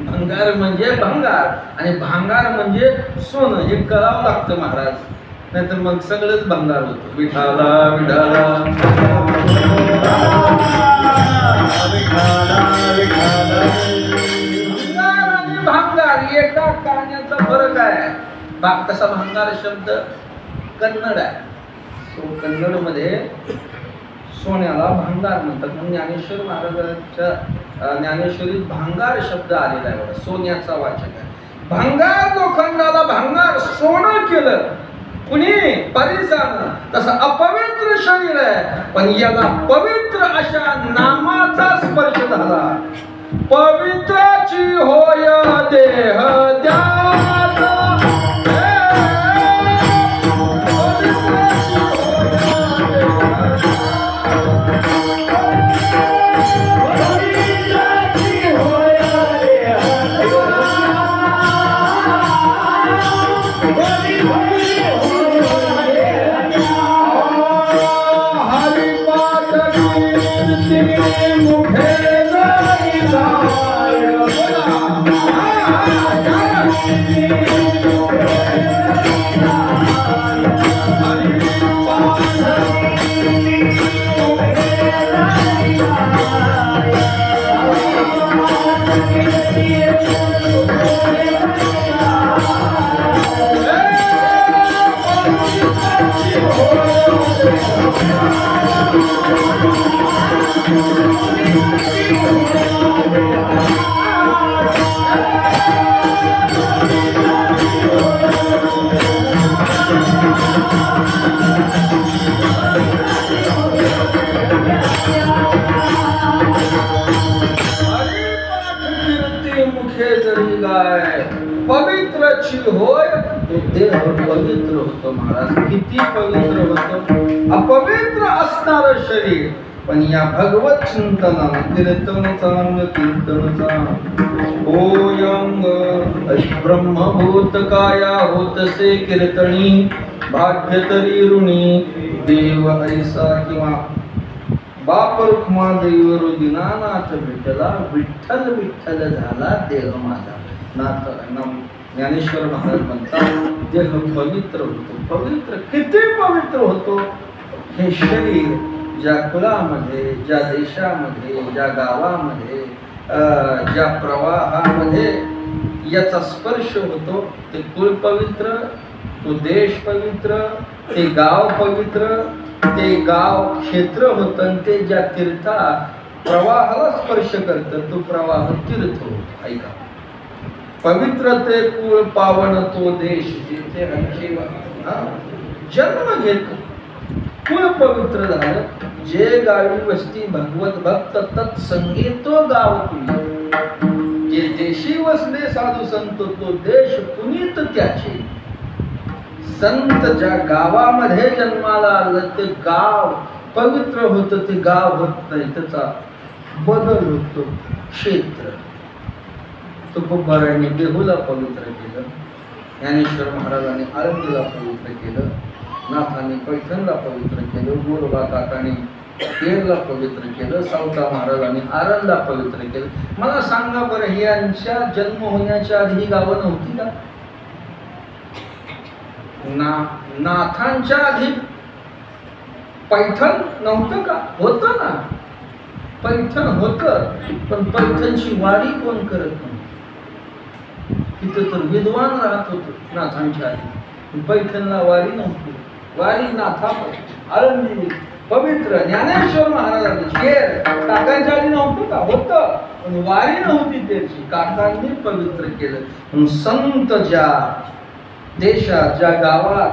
भंगार म्हणजे भंगार आणि भांगार म्हणजे सोनं. हे करावं लागतं महाराज, नाहीतर मग सगळंच भंगार होतं. विठाला विठाला भंगार आणि भांगार एका काण्याचा फरक आहे. तसा भांगार शब्द कन्नड आहे. कन्नड मध्ये सोन्याला भांगार म्हणतात. म्हणून ज्ञानेश्वर महाराजांच्या ज्ञानेश्वरीत भांगार शब्द आलेला आहे, सोन्याचा वाचक आहे. भांगार लोखंडाला भांगार सोनं केलं कुणी, परिसानं. तसं अपवित्र शरीर आहे, पण याला पवित्र अशा नामाचा स्पर्श झाला. पवित्राची होय देह द्याचा, पवित्रची होय देह पवित्र होतो. महाराज किती पवित्र होतं. अपवित्र असणार शरीर पण या भगवत चिंतना कीर्तन चांग होयंग ब्रह्मभूत काया होतसे कीर्तनी भाग्य तरी ऋणी देव ऐसा किंवा बाप रुक्मा देवर दीनानाथ विठ्ठला विठ्ठल विठ्ठल झाला देह माझा. नाथ ज्ञानेश्वर महाराज म्हणतात देह पवित्र होतो. पवित्र किती पवित्र होतो हे शरीर. ज्या कुलामध्ये, ज्या देशामध्ये, ज्या गावामध्ये, ज्या प्रवाहामध्ये याचा स्पर्श होतो ते कुळ पवित्र, तो देश पवित्र, ते गाव पवित्र, ते गाव क्षेत्र होतं आणि ते ज्या तीर्था प्रवाहाला स्पर्श करतं तो प्रवाह तीर्थ होतो. ऐका, पवित्र ते कुळ पावन तो देश जिथे जन्म घेतो. कुळ पवित्र झालं. जे गावी वस्ती भगवत भक्त तत्संगी तो गाव पुनीत. जे देशी वसले साधू संत तो देश पुनीत त्याचे. संत ज्या गावामध्ये जन्माला आलं ते गाव पवित्र होतं. ते गाव होत नाही, त्याचा बदल होतो क्षेत्र. तुकोबारायांनी देहूला पवित्र केलं, ज्ञानेश्वर महाराजांनी आळंदीला पवित्र केलं, नाथांनी पैठणला पवित्र केलं, गोरोबा काकांनी केरला पवित्र केलं, सावता महाराजांनी आरणला पवित्र केलं. मला सांगा बरं, यांच्या जन्म होण्याच्या आधी ही गावं नव्हती का? नाथांच्या आधी पैठण नव्हतं का? होतं ना, पैठण होतं, पण पैठणची वारी कोण करत नव्हतं. तिथं तर विद्वान राहत होते नाथांच्या आधी. पैठणला वारी नव्हती. वारी नाथा आळंदी पवित्र. ज्ञानेश्वर महाराजांनी केर काकांच्या आधी नव्हतं का? होतं, पण वारी नव्हती त्याची. काकांनी पवित्र केलं. संत ज्या देशात, ज्या गावात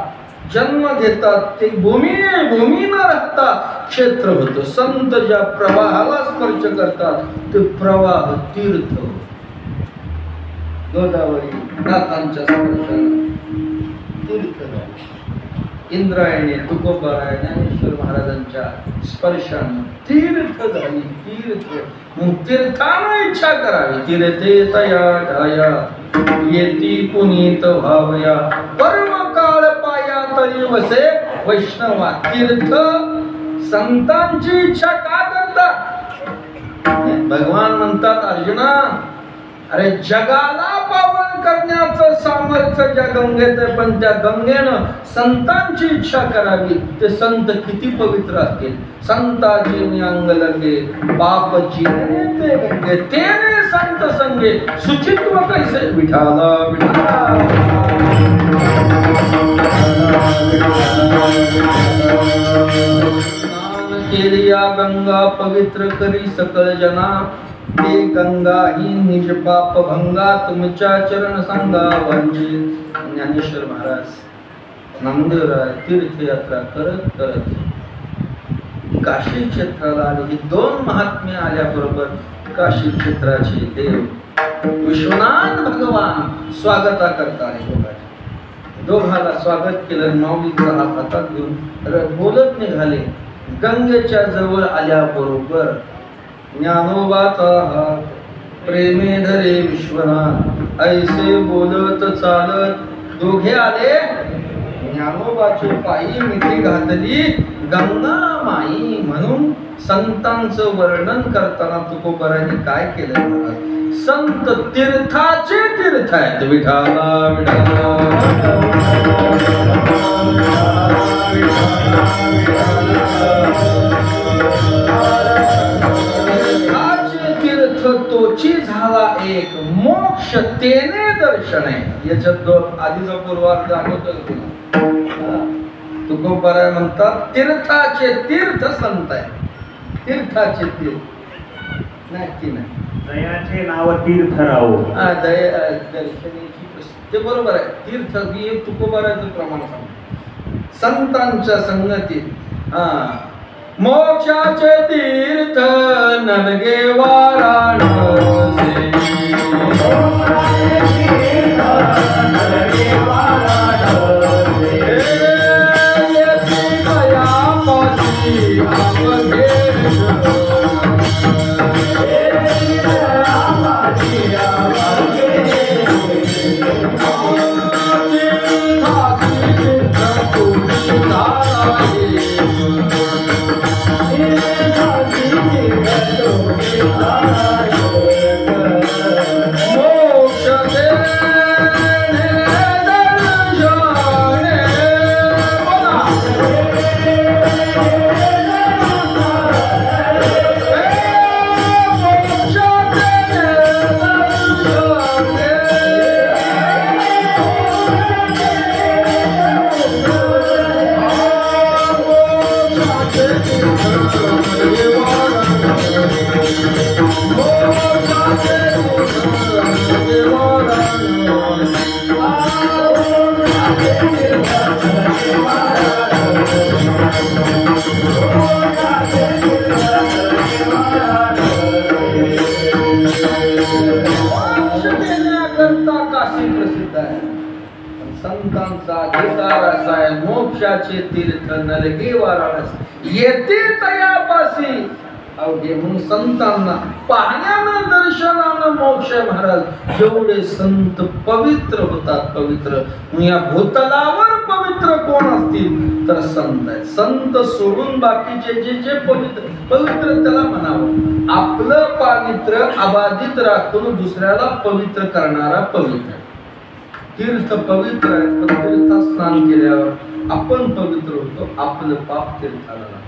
जन्म घेतात ते भूमी न राहता क्षेत्र होतं. संत ज्या प्रवाहाला स्पर्श करतात ते प्रवाह तीर्थ. गोदावरी नाथांच्या स्पर्शाला तीर्थ झाले. इंद्रायणी, तुकोबाराय, ज्ञानेश्वर महाराजांच्या स्पर्शाने तीर्थ झाली. तीर्थ मग तीर्थानं इच्छा करावी. तीर्थे तया ढाया येती पुनीत भावया परम काळ पाया तरी वसे वैष्णवा. तीर्थ संतांची इच्छा का करतात? भगवान म्हणतात अर्जुना, अरे जगाला पावन करण्याचं सामर्थ्य ज्या गंगेत आहे, पण त्या गंगेनं संतांची इच्छा करावी. ते संत किती पवित्र असतील. संताची अंग लगे बाप जीने ते गंगे तेने संत संगे सुचित्व कैसे विठाला विठाला. केलिया गंगा पवित्र करी सकल जना. ते गंगा ही निज पाप भंगा तुमच्या चरण संगा वंचित. ज्ञानेश्वर महाराज नामदेवराय तीर्थयात्रा करत करत काशी क्षेत्राला आले. ही दोन महात्मे आल्याबरोबर काशी क्षेत्राचे देव विश्वनाथ भगवान स्वागता करता दोघाला स्वागत केलं. माऊलीचा हात हातात घेऊन बोलत निघाले. गंगेच्या जवळ आल्याबरोबर ज्ञानोबाचा हात प्रेमे धरे विश्वनाथ. ऐसे बोलत चालत दोघे आले. ज्ञानोबाची पायी मिठी घातली गंगा माई. म्हणून संतांचं वर्णन करताना तुकोबारायांनी काय केलं? संत तीर्थाचे तीर्थ आहेत. विठाला विठाला तोची झाला एक मोक्ष तेने दर्शन आहे. याच्यात आधीचा पूर्वार्ध दाखवतो. तुकोबाराय म्हणतात तीर्थाचे तीर्थ संत आहे. तीर्थाचे तीर्थ नक्की नाही. दयाचे नाव तीर्थराव. दया दर्शनाची ते बरोबर आहे. तीर्थ ही तुकोबारायचं प्रमाण सांगतो. संतांच्या संगतीत मोक्षाचे तीर्थ नलगे वाराणसी. आहे. संतांचा अधिकार असा आहे, मोक्षाचे तीर्थ नलगे वाराणसी येते तयापासी अवघे. म्हणून संतांना पाहण्यानं दर्शनानं मोक्ष. महाराज जेवढे संत पवित्र होतात, पवित्र या भूतलावर पवित्र कोण असतील तर संत आहे. संत सोडून बाकीचे जे जे पवित्र त्याला म्हणावं. आपलं पावित्र्य अबाधित राखून दुसऱ्याला पवित्र करणारा पवित्र. तीर्थ पवित्र आहे, पण तीर्थात स्नान केल्यावर आपण पवित्र होतो, आपलं पाप तीर्थाला लागतं.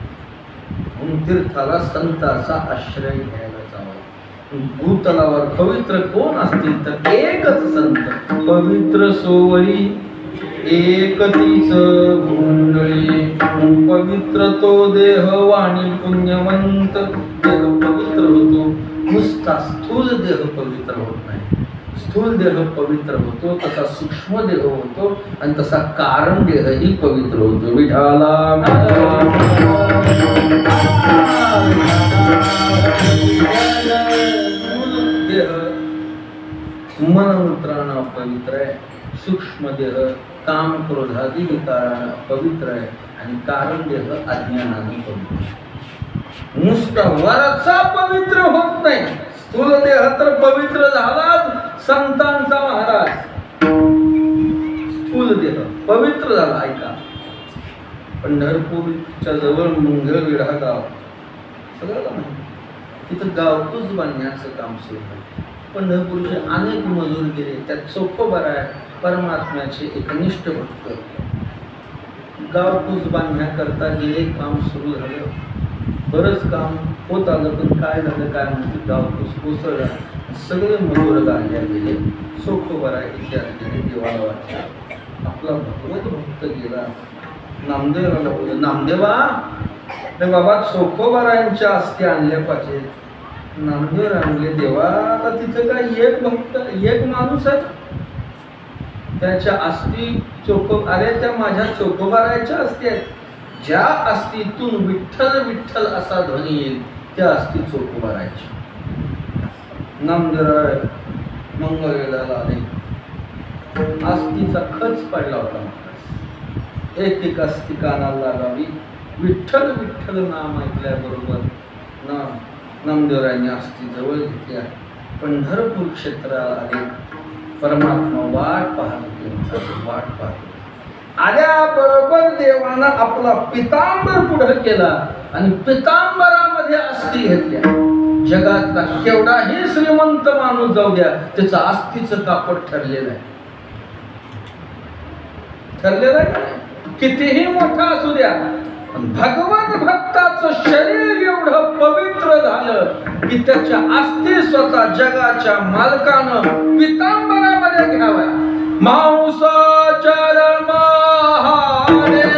म्हणून तीर्थाला संताचा आश्रय घ्यायला जावं. भूतलावर पवित्र कोण असतील तर एकच संत. पवित्र सोवळी एकतीच गुंडळी, पवित्र तो देह वाणी पुण्यवंत. देह पवित्र होतो, नुसता स्थूल देह पवित्र होत नाही. स्थूल देह पवित्र होतो, तसा सूक्ष्म देह होतो आणि तसा कारण देहही पवित्र होतो. विठाला देह मनमूत्रानं पवित्र आहे, सूक्ष्म देह काम क्रोधादी विकारानं पवित्र आहे आणि कारण देह अज्ञानानं पवित्र आहे. नुसता वरचा पवित्र होत नाही. स्थूल देह तर पवित्र झालाच संतांचा महाराज. स्थूल देह पवित्र झाला. ऐका, पंढरपूरच्या जवळ मंगळवेढा गाव, सगळ्याला माहिती. तिथं गावकूस बांधण्याचं काम सुरू आहे. पंढरपूरचे अनेक मजूर गेले. त्यात सोपं बरं आहे, परमात्म्याचे एकनिष्ठ भक्त. गावकूस बांधण्याकरता गेले, काम सुरू झालं. बरंच काम होत आलं, पण काय झालं काय म्हणते, गावकूस कोसळला. सगळे मजूर गाडल्या गेले. सोपं बरं आहे, इतिहास गेले. देवाला वाटलं आपला भगवत भक्त गेला. नामदेवाला बोलले, नामदेवा रे बाबा चोखोबारायांच्या अस्थी आणल्या पाहिजे. नामदेव आणले. देवा आता तिथं काय एक भक्त एक माणूस आहे, त्याच्या अस्थी अरे त्या माझ्या चोखोबारायांच्या अस्थी आहेत. ज्या अस्थीतून विठ्ठल विठ्ठल असा ध्वनी येईल त्या अस्थी चोखोबारायच्या. नामदेवराय मंगळवेढ्याला आले. अस्थीचा खच पडला होता. एक एक अस्थी कानाला लागावी. विठ्ठल विठ्ठल नाम ऐकल्याबरोबर नामदेवरायांनी अस्थी जवळ घेतल्या. पंढरपूर क्षेत्राला आले. परमात्मा वाट पाहत होते. वाट पाहत आल्याबरोबर देवानं आपला पितांबर पुढे केला आणि पितांबरामध्ये अस्थी घेतल्या. जगातला केवढाही श्रीमंत माणूस जाऊ द्या, त्याचं अस्थीचं कापड ठरलेलं आहे. ठरलेलं आहे. कितीही मोठा असू द्या, भगवत भक्ताचं शरीर एवढं पवित्र झालं की त्याच्या अस्थी स्वतः जगाच्या मालकानं पितांबरामध्ये घ्यावा. मांसाचर महारे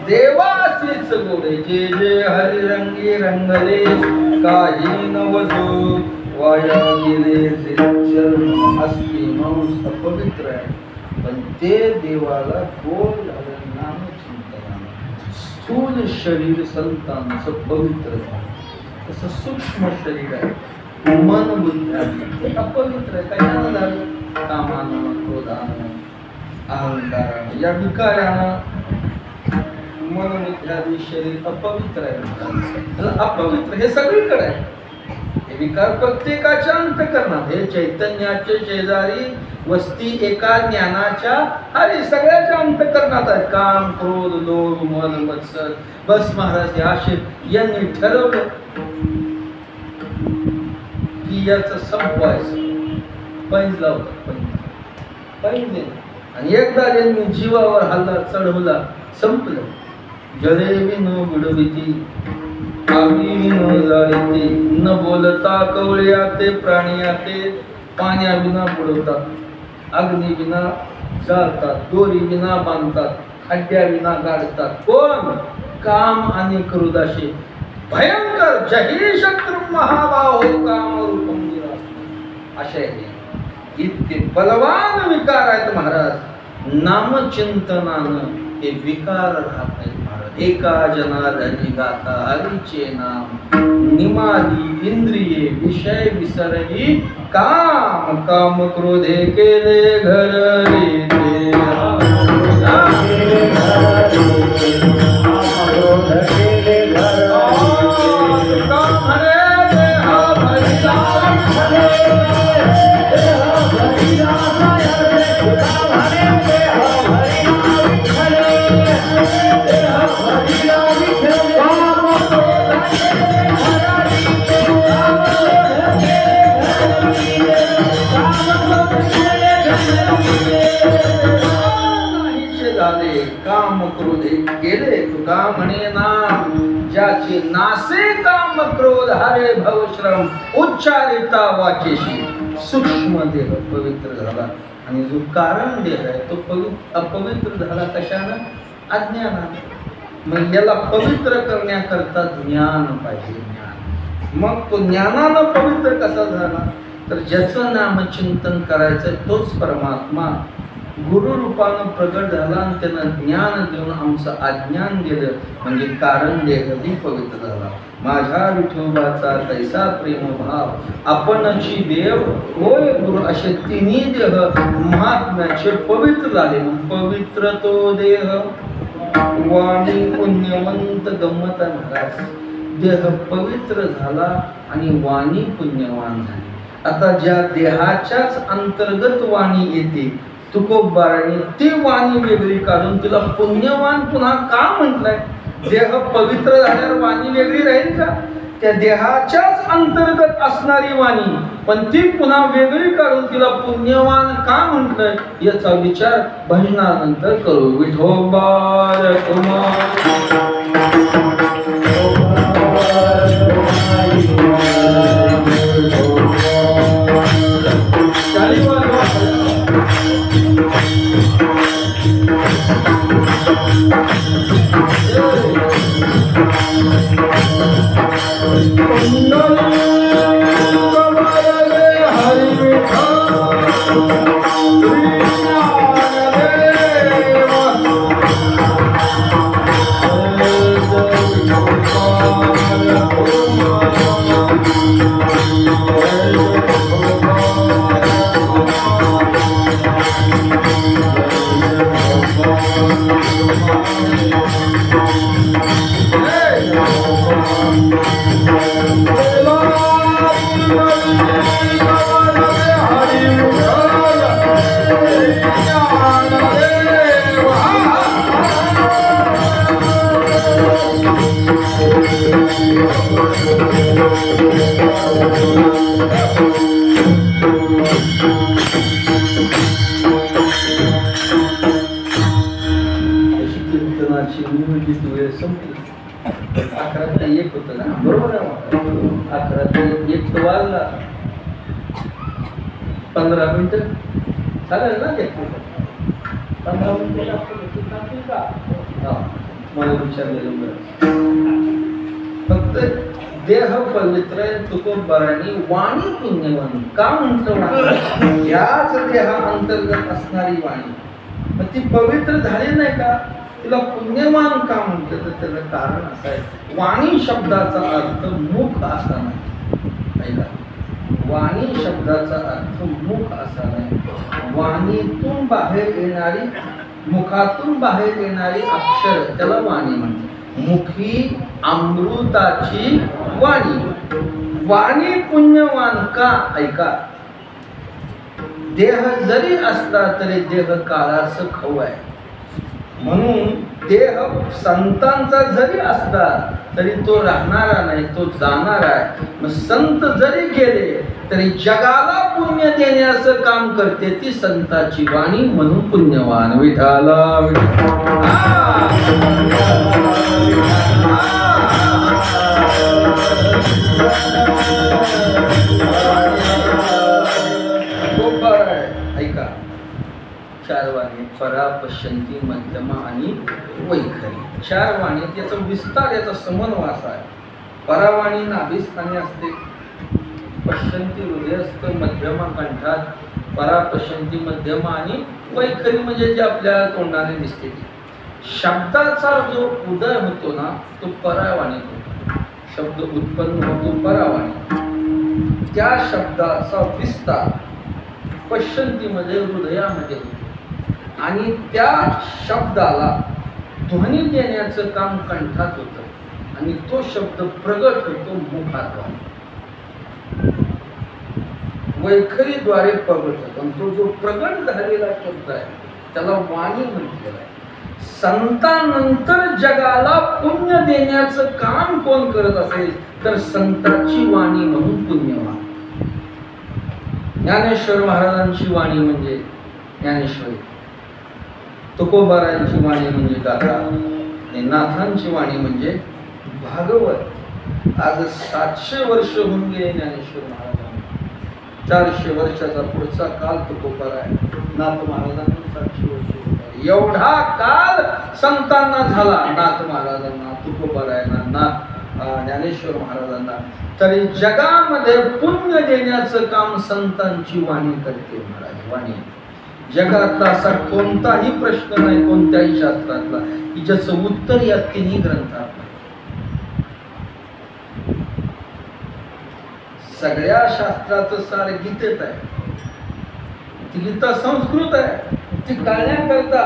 देवासीच गोडे जे जे हरिरंगी रंगले काही नवजो वाया गेले. अस्थी मांस पवित्र आहे, पण ते देवाला गोड झालं नाम चिंतनानं. स्थूल शरीर संतांचं पवित्र झालं, तसं सूक्ष्म शरीर आहे, मन बुद्धी ते अपवित्र आहे. कशानं झालं? कामानं, क्रोधानं, अहंकारानं, या विकारानं मन बुद्धी शरीर अपवित्र आहे. अपवित्र हे सगळीकडे आहे. हे विकार प्रत्येकाच्या अंतःकरणात. हे चैतन्याचे शेजारी वस्ती एका ज्ञानाच्या अरे सगळ्याच्या अंतःकरणात आहे. काम, क्रोध, लोभ, मद, मत्सर. बस महाराज असे यांनी ठरवलं की की याचं संपवायचं. पैज लावतात, पैज आणि एकदा ज्यांनी जीवावर हल्ला चढवला संपलं. जरे विन बुडविती आगी विन जाळीते, न बोलता कवळ्या ते प्राणी ते पाण्या विना बुडवतात, अग्नी विना जाळतात, दोरी विना बांधतात, खड्ड्या विना गाडतात. कोण? काम आणि क्रोधाशी भयंकर जही शत्रु महाबाहो काम रूपम अशा इतके बलवान विकार आहेत महाराज. नामचिंतनानं हे विकार राहत नाहीत महाराज. एका जनार्दनी गाता हरीचे नाम, निमाली इंद्रिये विषय विसरली, काम काम क्रोधे केले घर रे काम क्रोधे गेले. तुका म्हणे नाम ज्याचे नासे काम क्रोध हरे भवश्रम, उच्चारिता वाचेशी सूक्ष्म देह पवित्र झाला. आणि जो कारण देह आहे तो अपवित्र झाला. कशानं? अज्ञानानं. मग याला पवित्र करण्याकरता ज्ञान पाहिजे. ज्ञान. मग तो ज्ञानानं पवित्र कसा झाला? तर ज्याचं नामचिंतन करायचं तोच परमात्मा गुरु रूपानं प्रगट झाला आणि त्यानं ज्ञान देऊन आमचं अज्ञान गेलं. म्हणजे कारण देहही पवित्र झाला. माझ्या विठोबाचा तैसा प्रेम भाव आपणची देव होय गुरु, असे तिन्ही देह महात्म्याचे पवित्र झाले. पवित्र तो देह वाणी पुण्यवंत. गंमत महाराज, देह पवित्र झाला आणि वाणी पुण्यवान झाली. आता ज्या देहाच्याच अंतर्गत वाणी येते तुकोबाराने ती वाणी वेगळी काढून तिला पुण्यवान पुन्हा का म्हटलंय? देह पवित्र झाल्यावर वाणी वेगळी राहील का? त्या देहाच्याच अंतर्गत असणारी वाणी पण ती पुन्हा वेगळी काढून तिला पुण्यवान का म्हटलंय याचा विचार भजनानंतर करू. विठोबा कुमार चालेल ना? ते 15 मिनिटं मला विचारलेलं. फक्त देह पवित्र तुकोबारांनी वाणी पुण्यवान का म्हटलं? याच देहा अंतर्गत असणारी वाणी मग ती पवित्र झाली नाही का? तिला पुण्यवान का म्हटलं? तर त्याचं कारण असं आहे, वाणी शब्दाचा अर्थ मुख असा नाही. वाणी शब्दाचा अर्थ मुख असा नाही. वाणीतून बाहेर येणारी, मुखातून बाहेर येणारी अक्षर त्याला वाणी म्हणतात. मुखी अमृताची वाणी. वाणी पुण्यवान का? ऐका, देह जरी असला तरी देह काळाचं खाऊ आहे. म्हणून देह संतांचा जरी असला तरी तो राहणारा नाही, तो जाणार आहे. मग संत जरी गेले तरी जगाला पुण्य देण्याचं काम करते ती संताची वाणी, म्हणून पुण्यवान. विठाला ऐका, चार वाणी: परा, पश्यंती, मध्यमा आणि वैखरी. चार वाणी, त्याचा विस्तार, याचा समन्वय आहे. परावाणी नाभिस्थानी असते, पश्यंती हृदयस्थ, मध्यमा कंठात. परा, पश्यंती, मध्यमा आणि वैखरी म्हणजे जे आपल्या तोंडाने दिसते. शब्दाचा जो उदय होतो ना, तो परावाणी होतो. शब्द उत्पन्न होतो परावाणी. त्या शब्दाचा विस्तार पश्यंतीमध्ये, हृदयामध्ये होतो. आणि त्या शब्दाला ध्वनी देण्याचं काम कंठात होतं. आणि तो शब्द प्रगट होतो मुखाद्वारे, वैखरीद्वारे प्रगट होतो. आणि तो जो प्रगट झालेला शब्द आहे त्याला वाणी म्हटलेला आहे. संतानंतर जगाला पुण्य देण्याचं काम कोण करत असेल तर संताची वाणी, म्हणून पुण्यवान. ज्ञानेश्वर महाराजांची वाणी म्हणजे ज्ञानेश्वरी, तुकोबारायांची वाणी म्हणजे गाथा, आणि नाथांची वाणी म्हणजे भागवत. आज 700 वर्ष होऊन गेले ज्ञानेश्वर महाराजांना. 400 वर्षाचा पुढचा काल तुकोबाराय, नाथ महाराजांना 700 वर्ष. एवढा काल संतांना झाला, नाथ महाराजांना, तुकोबारायांना, ज्ञानेश्वर महाराजांना. तरी जगामध्ये पुण्य देण्याचं काम संतांची वाणी करते. महाराज वाणी. जगातला असा कोणताही प्रश्न नाही कोणत्याही शास्त्रातला की ज्याचं उत्तर या तिन्ही ग्रंथात. सगळ्या शास्त्राचं सार गीतेत आहे. ती गीता संस्कृत आहे. ती कळण्याकरता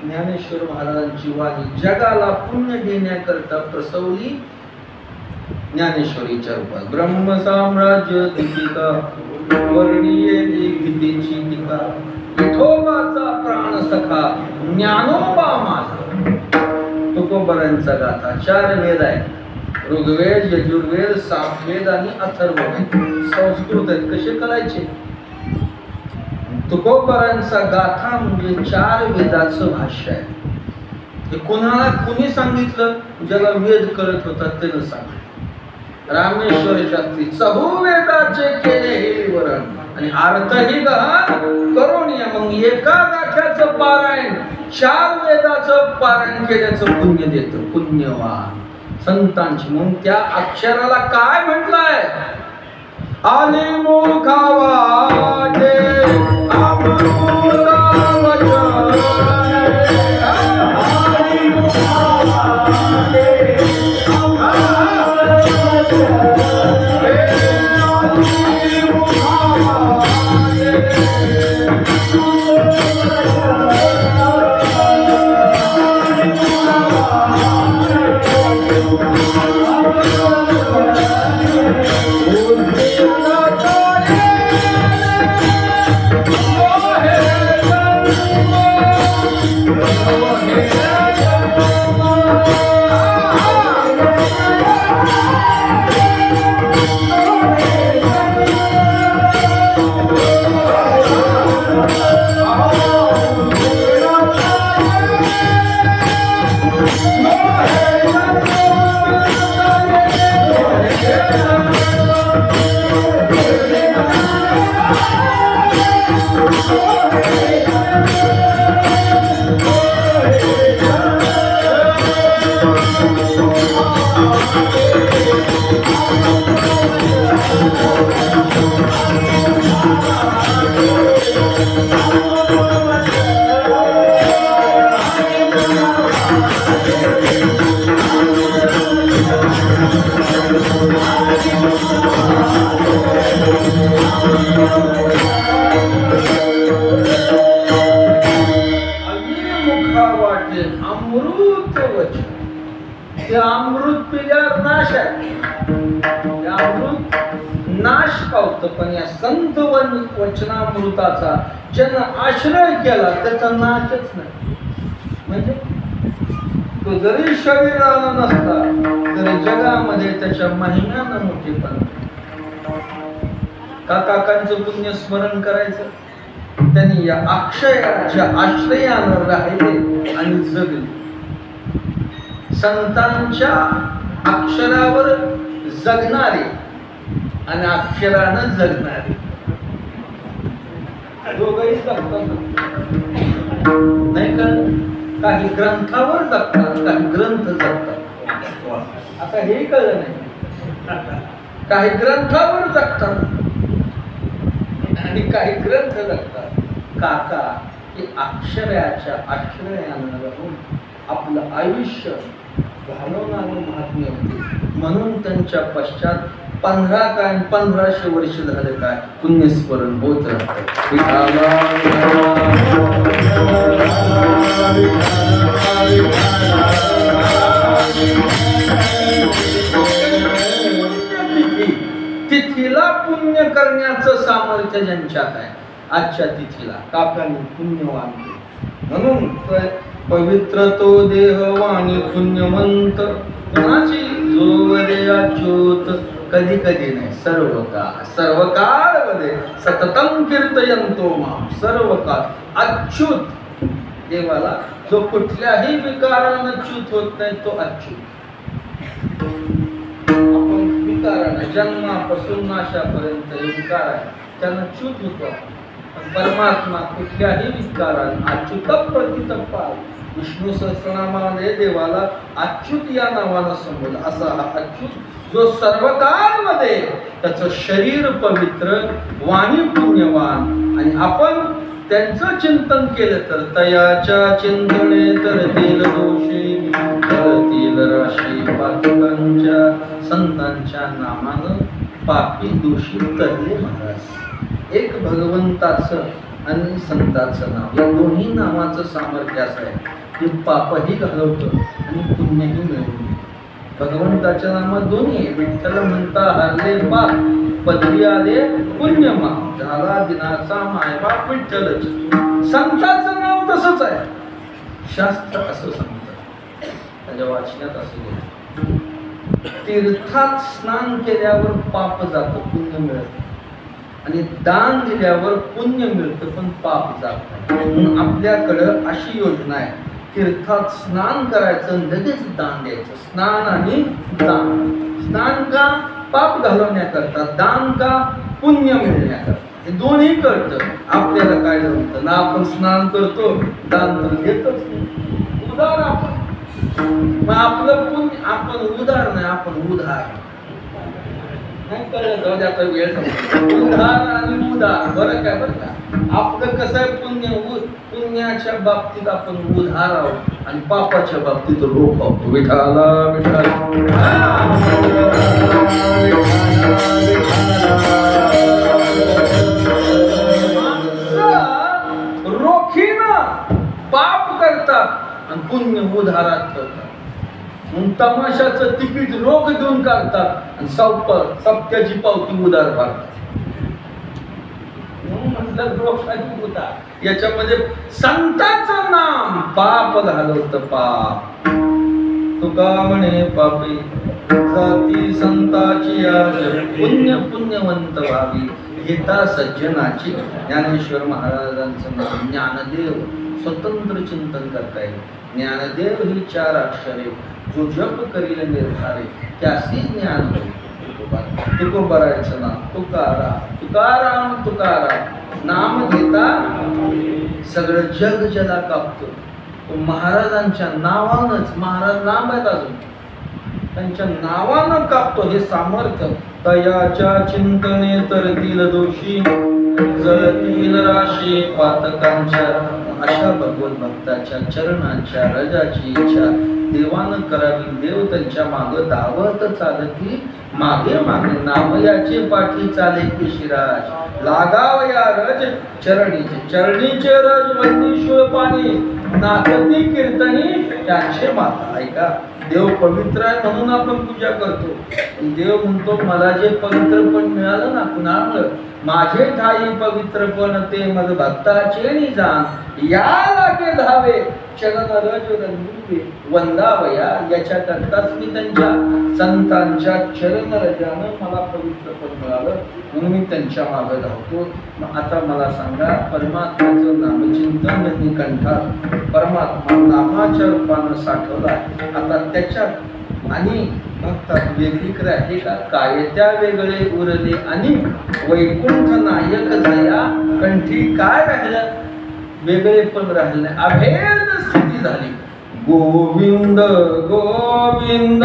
ज्ञानेश्वर महाराजांची वाणी जगाला पुण्य देण्याकरता प्रसवली ज्ञानेश्वरीच्या रूपात. ब्रह्मसाम्राज्य दीपिका वर्णीये गीतेची टीका, विठोबाचा प्राण सखा ज्ञानोबा माझा. तुकोबारांचा गाथा. 4 वेद आहे, ऋग्वेद, यजुर्वेद, सामवेद आणि अथर्ववेद. संस्कृत आहेत. कसे करायचे? तुकोबारांचा गाथा म्हणजे 4 वेदाचं भाष्य आहे. हे कोणाला कुणी सांगितलं? ज्याला वेद कळत होता त्यानं सांगितलं. रामेश्वर शास्त्री चहुवेदाचे केले हे वरण आणि अर्थही गहन करून. मग एका गाठ्याचं पारायण 4 वेदाचं पारायण केल्याचं पुण्य देतं. पुण्यवान संतांची. म्हणून त्या अक्षराला काय म्हटलंय? आली मुखावाटे अमृता वचन, आली मुखावाटे अमृत वचन. ते अमृत पिल्यावर नाश आहे. ते अमृत नाश पावतं. पण या संत वचनामृताचा ज्यानं आश्रय केला त्याचा नाशच नाही. म्हणजे तो जरी शरीराला नसला तरी जगामध्ये त्याच्या महिम्यानं मोठेपण. का काकांचं पुण्य स्मरण करायचं? त्यांनी या अक्षयाच्या आश्रयानं राहिले आणि जगले. संतांच्या अक्षरावर जगणारे आणि अक्षरानं जगणारे दोघंही जगतात. नाही का? काही ग्रंथावर जगतात, काही ग्रंथ जगतात. आता हे कळलं नाही. काही ग्रंथावर जगतात आणि काही ग्रंथ जगतात. काका हे अक्षराच्या आश्रयानं राहून आपलं आयुष्य घालवणारे महात्मे होते. म्हणून त्यांच्या पश्चात 1500 वर्ष झाले काय पुण्यस्मरण होत राहतं. तिथीला पुण्य करण्याचं सामर्थ्य ज्यांच्यात आहे, आजच्या तिथीला काकांनी पुण्यवान केलं. म्हणून पवित्र तो देह वाणी पुण्यवंत कुणाची जोवरे अच्युत. कधी कधी नाही, सर्व काळ मध्ये सततम कीर्तयंतो माम. सर्व काळ अच्युत देवाला जो कुठल्याही विकारानं च्युत होत नाही तो अच्युत. आपण विकारानं जन्मापासून नाशापर्यंत हे विकार आहे त्यांना च्युत होतो. पण परमात्मा कुठल्याही विकारानं अच्युत प्रतितप्पा. विष्णू सहस्रनामामध्ये देवाला अच्युत या नावानं संबोधलं. असा हा अच्युत जो सर्व काळमध्ये त्याचं शरीर पवित्र, वाणी पुण्यवान. आणि आपण त्यांचं चिंतन केलं तर तयाच्या चिंतने तरतील दोषी करतील राशी. पातकांच्या संतांच्या नामानं पापी दोषी तरले महाराज. एक भगवंताचं आणि संतांचं नाव, या दोन्ही नावाचं सामर्थ्य असं आहे की पापही घालवतं आणि पुण्यही मिळवतं. भगवंताच्या नामात दोन्ही आहे. विठ्ठल म्हणता हरले पाप, पदरी आले पुण्यमा. झाला दिनाचा मायबाप विठ्ठलच. संतांचं नाव तसंच आहे. शास्त्र असं सांगतं, त्याच्या वाचनात असं गेलं, तीर्थात स्नान केल्यावर पाप जातं, पुण्य मिळतं. आणि दान दिल्यावर पुण्य मिळतं पण पाप जात नाही. म्हणून आपल्याकडं अशी योजना आहे, तीर्थात स्नान करायचं, लगेच दान द्यायचं. स्नान आणि दान. स्नान का? पाप घालवण्याकरता. दान का? पुण्य मिळण्याकरता. हे दोन्ही कळतं. आपल्याला काय जमतं ना, आपण स्नान करतो, दान तर घेतच नाही. उदार आपण, मग आपलं पुण्य, आपण उदार नाही, आपण उधार. नाही कळलं, जाऊ दे, आता वेळ संपला. उधार आणि उदार बरं काय? बरं का? आपलं कसं आहे, पुण्याच्या बाबतीत आपण उधार आहोत आणि पापाच्या बाबतीत रोख आहोत. विठाला विठाला रोखीनं पाप करतात आणि पुण्य उधारात ठेवतात. तमाशाचं तिकीट रोख देऊन काढतात आणि सप्त्याची पावती उधार भरतात. म्हटलं रोख आणि उधार याच्यामध्ये संतांचं नाम पाप घालवतं. पाप तुका म्हणे पापी जाती संताची आज पुण्य पुण्यवंत व्हावी. घेता सज्जनाची. ज्ञानेश्वर महाराजांचं नाव ज्ञानदेव. स्वतंत्र चिंतन करता येईल. ज्ञानदेव ही 4 अक्षरे. जो जप करील निर्धारे त्यासी ज्ञान होईल. तुकोबारायचं नाम तुकाराम तुकाराम तुकाराम. नाम घेता सगळं जग जला कापतो. तो महाराजांच्या नावानंच, महाराज नाम आहेत अजून, त्यांच्या नावानं कापतो. हे सामर्थ्य. तयाच्या चिंतने तरतील दोषी जळतील राशी पातकांच्या. अशा भगवत भक्ताच्या चरणांच्या रजाची इच्छा देवानं करावी. देव त्यांच्या मागं धावत चालती. मागे मागे नामयाचे पाठी चाले की शिराज. लागावया रज चरणीचे. चरणीचे रज वंदीश्वर पाणी. नाचती कीर्तनी त्यांचे माता. ऐका, देव पवित्र आहे म्हणून आपण पूजा करतो. देव म्हणतो मला जे पवित्रपण मिळालं ना कुणाला, माझे ठाई पवित्रपण ते मग भक्ताचे जाण. या लागे धावे चरण रज रंगुवे वंदावया. याच्याकरताच मी त्यांच्या संतांच्या चरण रजानं मला पवित्रपण मिळालं. म्हणून मी त्यांच्या मागे धावतो. मग आता मला सांगा, परमात्म्याचं नामचिंतन त्यांनी कंठात परमात्मा नामाच्या रूपानं साठवला. आता त्याच्यात आणि भक्तात वेगळीकडे आहे का? काय त्या वेगळे उरले आणि वैकुंठ नायक जया कंठी काय राहिलं? वेगळे पण राहिले, अभेद स्थिती झाली. गोविंद गोविंद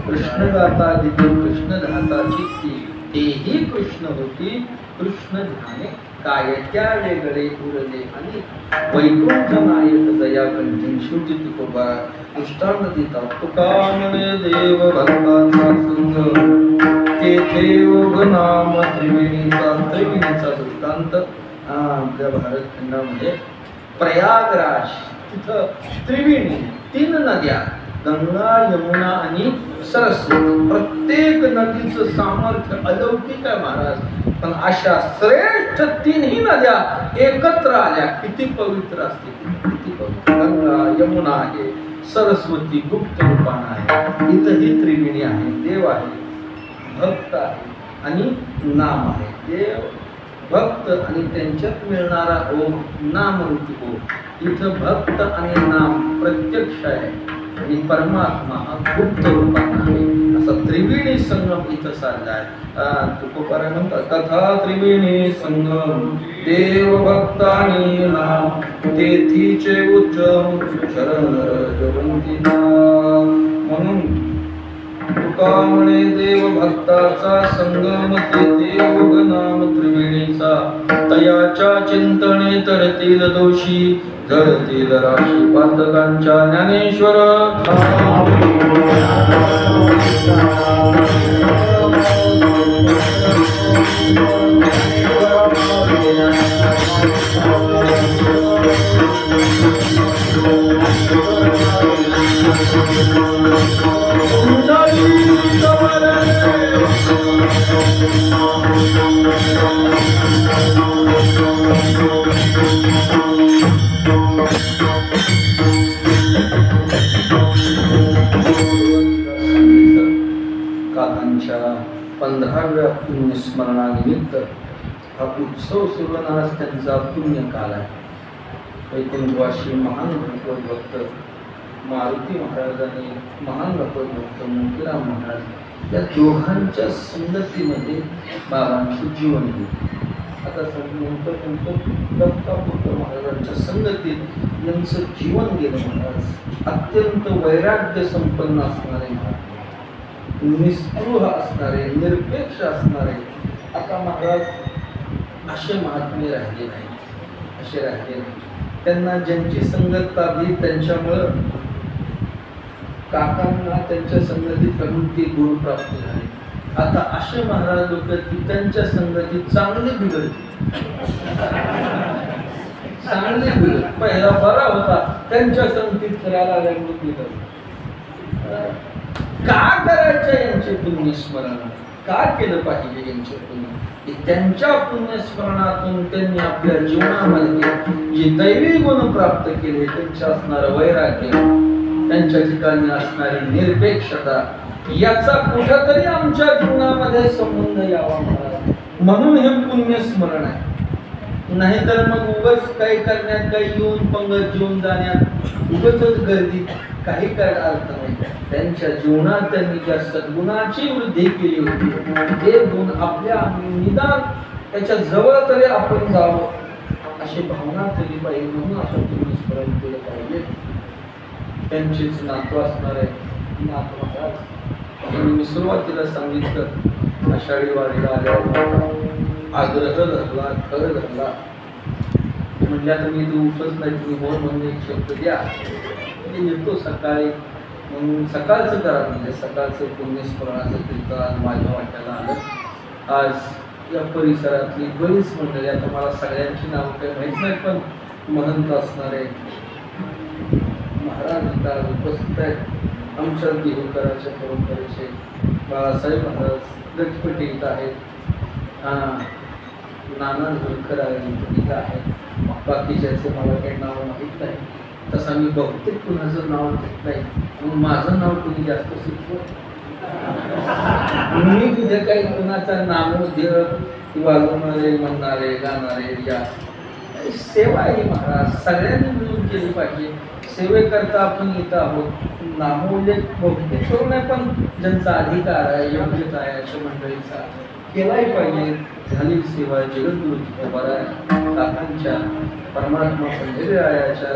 कृष्ण गाता दिली कृष्ण धाता चित्ती तेही कृष्ण होती कृष्ण ध्याने काय त्या वेगळे उरले आणि वैकुंठ नायक दया कंठी शेवटी तुकोबा दृष्टांत देता. तुका म्हणे देव भक्तांचा संग तेथे योग नाम त्रिवेणीचा दृष्टांत आपल्या भारत खंडामध्ये प्रयागराज तिथं त्रिवेणी 3 नद्या गंगा यमुना आणि सरस्वती. प्रत्येक नदीचं सामर्थ्य अलौकिक आहे महाराज. पण अशा श्रेष्ठ 3ही नद्या एकत्र आल्या किती पवित्र असतील, किती पवित्र. गंगा यमुना आहे, सरस्वती गुप्त रूपानं आहे, इथंही त्रिवेणी आहे. देव आहे, भक्त आहे आणि नाम आहे. देव भक्त आणि त्यांच्यात मिळणारा ओम नामरूपी ओम. इथं भक्त आणि नाम प्रत्यक्ष आहे आणि परमात्मा हा गुप्त रूपात आहे. असा त्रिवेणी संगम इथं साधला आहे. तुकोबाराय म्हणतात कथा त्रिवेणी संगम देव भक्त आणि नाम तेथीचे उच्च शरण जवंती. म्हणून तुका म्हणे देव भक्ताचा संगम तेथे योग नाम त्रिवेणीचा. तयाच्या चिंतने तरतील दोषी जळतील राशी पातकांच्या ज्ञानेश्वर. काकांच्या 15व्या पुण्यस्मरणानिमित्त हा उत्सव सुरवणारा त्यांचा पुण्यकाल आहे. वैकुंठवासी महान भगवत मारुती महाराज आणि महान भगवत मोतीराम महाराज या दोघांच्या संगतीमध्ये बाबांची जीवन गेली. आता दत्तापुत्र महाराजांच्या संगतीत यांचं जीवन गेलं. महाराज अत्यंत वैराग्य संपन्न असणारे महाराज, निस्पृह असणारे, निरपेक्ष असणारे. आता महाराज असे महात्मे राहिले नाही, असे राहिले नाही. त्यांना ज्यांची संगत लाभली त्यांच्यामुळं काकांना त्यांच्या संगतीत राहून ते गुण प्राप्त झाले. आता असे महाराज लोक की त्यांच्या संगतीत चांगले बिघडते, चांगले दिले. पहिला बरा होता, त्यांच्या संगतीत फिरायला लागून दिलं. का करायचं यांचे पुण्यस्मरण? का केलं पाहिजे यांचे पुण्य? त्यांच्या पुण्यस्मरणातून त्यांनी आपल्या जीवनामध्ये जे दैवी गुण प्राप्त केले, त्यांच्या असणारं वैराग्य, त्यांच्या ठिकाणी असणारी निरपेक्षता, याचा कुठंतरी आमच्या जीवनामध्ये संबंध यावा म्हणून हे पुण्यस्मरण आहे. नाहीतर मग उगाच काही करण्यात, काही येऊन पंगत जेवून जाण्यात उगाचच गर्दी, काही करायला अर्थ नाही. त्यांच्या जीवनात त्यांनी ज्या सद्गुणाची वृद्धी केली होती, ते गुण आपल्या निदान त्याच्या जवळ तरी आपण जावं अशी भावना केली पाहिजे. म्हणून असं पुण्यस्मरण केलं पाहिजे. त्यांचीच नातू असणार आहे नाथ महाराज. मी सुरुवातीला सांगितलं, आषाढी वारीला आल्यावर आग्रह धरला, खर धरला. म्हणजे तुम्ही तो उपच नाही, तुम्ही हो म्हणून एक शब्द द्या, मी येतो सकाळी. म्हणून सकाळचं करा, म्हणजे सकाळचं पुण्यस्मरणाचं कीर्तन माझ्या वाट्याला आलं. आज या परिसरातली बरीच मंडळी, आता मला सगळ्यांची नावं काही माहीत नाही, पण महंत असणारे महाराज इथं उपस्थित आहेत. आमच्या देहूकराच्या परंपरेचे बाळासाहेब महाराज गटपटी इथं आहेत. नाना झुलकर इथं आहेत. बाकीच्याचे मला काही नाव माहीत नाही. तसा मी बहुतेक कुणाचं नाव घेत नाही, म्हणून माझं नाव कुणी जास्त सुचवत. मी तिथे काही कुणाचं नामोद्योग वाजवणारे, म्हणणारे, गाणारे, या सेवा आहे महाराज, सगळ्यांनी मिळून केली पाहिजे. सेवेकरता आपण इथं आहोत. नामोल्लेख बहुतेक करू नये, पण ज्यांचा अधिकार आहे, योग्यता आहे अशा मंडळीचा केलाही पाहिजे. झाली सेवा जगद्गुरु काकांच्या, परमात्मा पंढरीरायाच्या,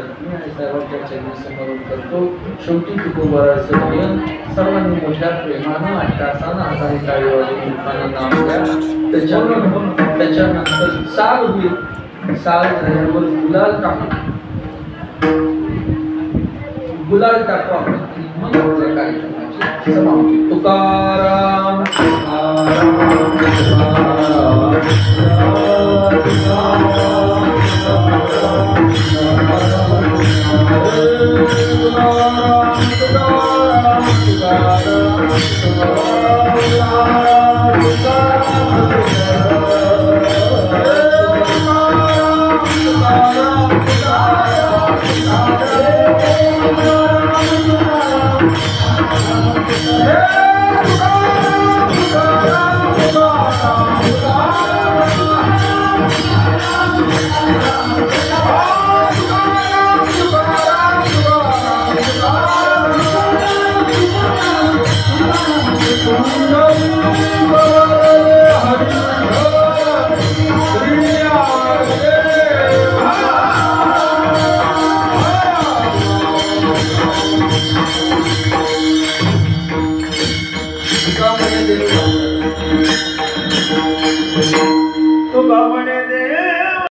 साहेबांच्या चरणी समर्पण करतो. शेवटी तुकोबाराचं भजन सर्वांनी मोठ्या प्रेमानं, अट्टासानं, हाताने टाळी वाजवून मुखानं नाम द्या. त्याच्यानंतर साल होईल. साल झाल्यावर गुलाल टाकू आपण. मग आपल्या कार्यक्रमाची समाप्ती. तुकाराम तुकाराम